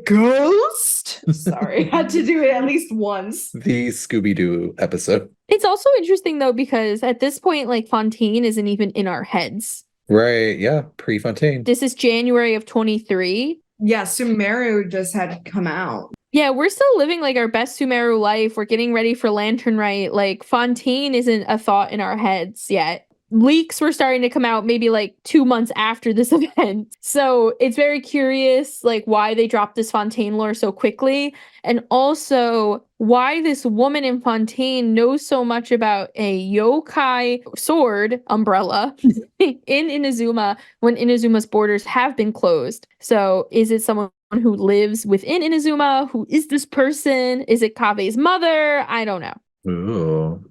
Ghost? Sorry, had to do it at least once. The Scooby-Doo episode. It's also interesting though, because at this point, like Fontaine isn't even in our heads. Right, yeah, pre-Fontaine. This is January of 23. Yeah, Sumeru just had come out. Yeah, we're still living like our best Sumeru life. We're getting ready for Lantern Rite. Like Fontaine isn't a thought in our heads yet. Leaks were starting to come out maybe like 2 months after this event. So it's very curious like why they dropped this Fontaine lore so quickly, and also why this woman in Fontaine knows so much about a yokai sword umbrella in Inazuma when Inazuma's borders have been closed. So is it someone who lives within Inazuma? Who is this person? Is it Kave's mother? I don't know. Ooh.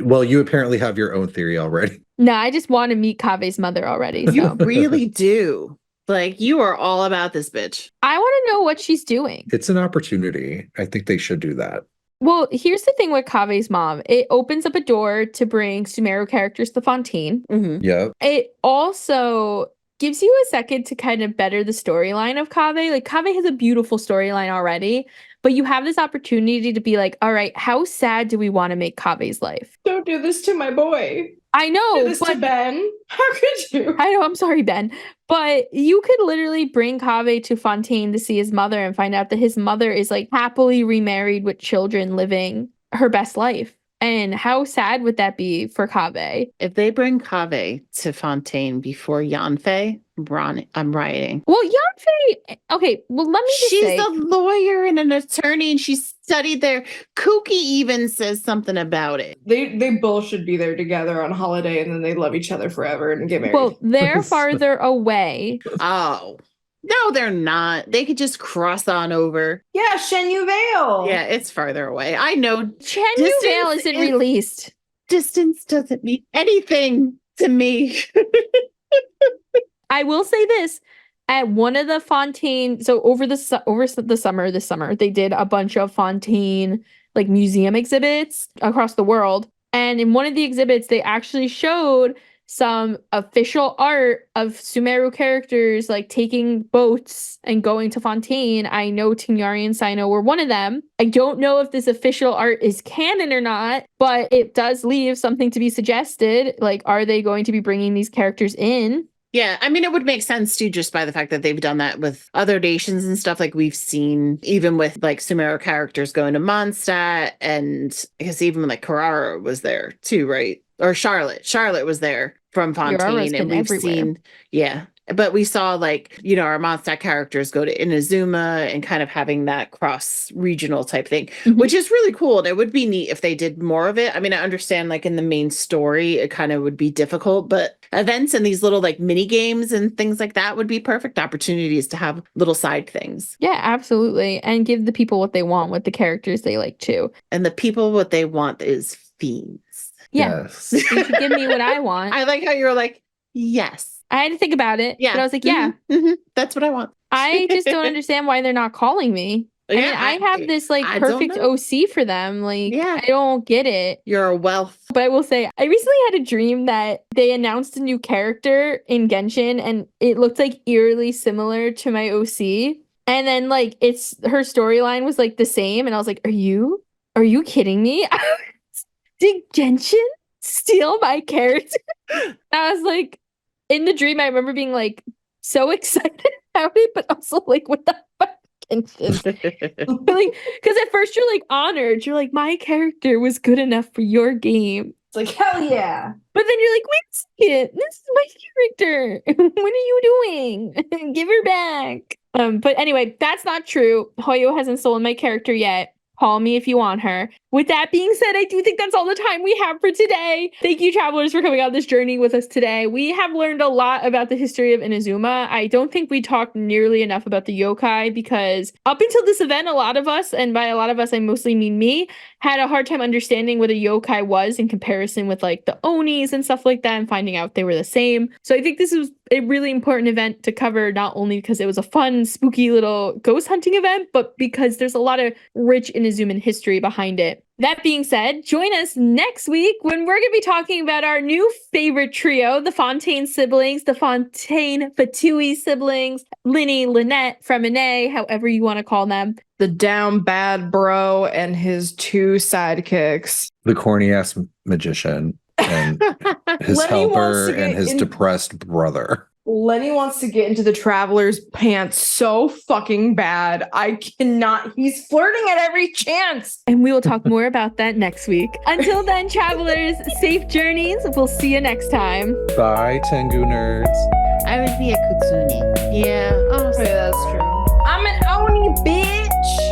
Well, you apparently have your own theory already. No, I just want to meet Kave's mother already. So. You really do. Like, you are all about this bitch. I want to know what she's doing. It's an opportunity. I think they should do that. Well, here's the thing with Kave's mom. It opens up a door to bring Sumeru characters to Fontaine. Mm-hmm. Yep. It also gives you a second to kind of better the storyline of Kave. Like, Kave has a beautiful storyline already, but you have this opportunity to be like, all right, how sad do we want to make Kave's life? Don't do this to my boy. I know, Do this to Ben. How could you? I know, I'm sorry, Ben. But you could literally bring Kaveh to Fontaine to see his mother and find out that his mother is like happily remarried with children living her best life. And how sad would that be for Kaveh? If they bring Kaveh to Fontaine before Yanfei, I'm rioting. Well, Yanfei, okay, well, let me just She's say. a lawyer and an attorney, and she studied there. Kuki even says something about it. They both should be there together on holiday, and then they love each other forever and get married. Well, they're farther away. Oh. No, they're not. They could just cross on over. Yeah, Shenyu Vale. Yeah, it's farther away. I know. Chenyu Vale isn't released. Distance doesn't mean anything to me. I will say this. At one of the Fontaine, so over the summer, this summer, they did a bunch of Fontaine like museum exhibits across the world. And in one of the exhibits, they actually showed some official art of Sumeru characters like taking boats and going to Fontaine. I know Tighnari and Sino were one of them. I don't know if this official art is canon or not, but it does leave something to be suggested. Like, are they going to be bringing these characters in? Yeah, I mean, it would make sense too, just by the fact that they've done that with other nations and stuff. Like we've seen, even with like Sumeru characters going to Mondstadt, and I guess even like Carrara was there too, right? Or Charlotte. Charlotte was there from Fontaine, and we've seen, yeah. But we saw like, you know, our Mondstadt characters go to Inazuma and kind of having that cross-regional type thing, which is really cool. And it would be neat if they did more of it. I mean, I understand like in the main story, it kind of would be difficult, but events and these little like mini games and things like that would be perfect opportunities to have little side things. Yeah, absolutely. And give the people what they want with the characters they like too. And the people what they want is fiends. Yeah. Yes. You should give me what I want. I like how you were like, yes. I had to think about it. Yeah. But I was like, yeah. That's what I want. I just don't understand why they're not calling me. I mean, I have this like perfect OC for them. Like, I don't get it. You're a wealth. But I will say, I recently had a dream that they announced a new character in Genshin, and it looked like eerily similar to my OC. And then like her storyline was like the same, and I was like, are you kidding me? Did Genshin steal my character? I was like, in the dream, I remember being like so excited about it, but also like, what the fuck? Genshin? Like, because at first you're like honored. You're like, my character was good enough for your game. It's like, hell yeah. But then you're like, wait a second, this is my character. What are you doing? Give her back. But anyway, that's not true. Hoyo hasn't stolen my character yet. Call me if you want her. With that being said, I do think that's all the time we have for today. Thank you, travelers, for coming on this journey with us today. We have learned a lot about the history of Inazuma. I don't think we talked nearly enough about the yokai because up until this event, a lot of us, and by a lot of us, I mostly mean me, had a hard time understanding what a yokai was in comparison with like the onis and stuff like that and finding out they were the same. So I think this was a really important event to cover, not only because it was a fun, spooky little ghost hunting event, but because there's a lot of rich Inazuman history behind it. That being said, join us next week when we're going to be talking about our new favorite trio, the Fontaine siblings, the Fontaine Fatui siblings, Linny, Lynette, Fremine, however you want to call them. The down bad bro and his two sidekicks. The corny ass magician and his helper and his depressed brother. Lenny wants to get into the traveler's pants so fucking bad. I cannot. He's flirting at every chance. And we will talk more about that next week. Until then, travelers, safe journeys. We'll see you next time. Bye, Tengu nerds. I would be a Kutsune. Yeah. Oh, Yeah, that's true. I'm an Oni, bitch.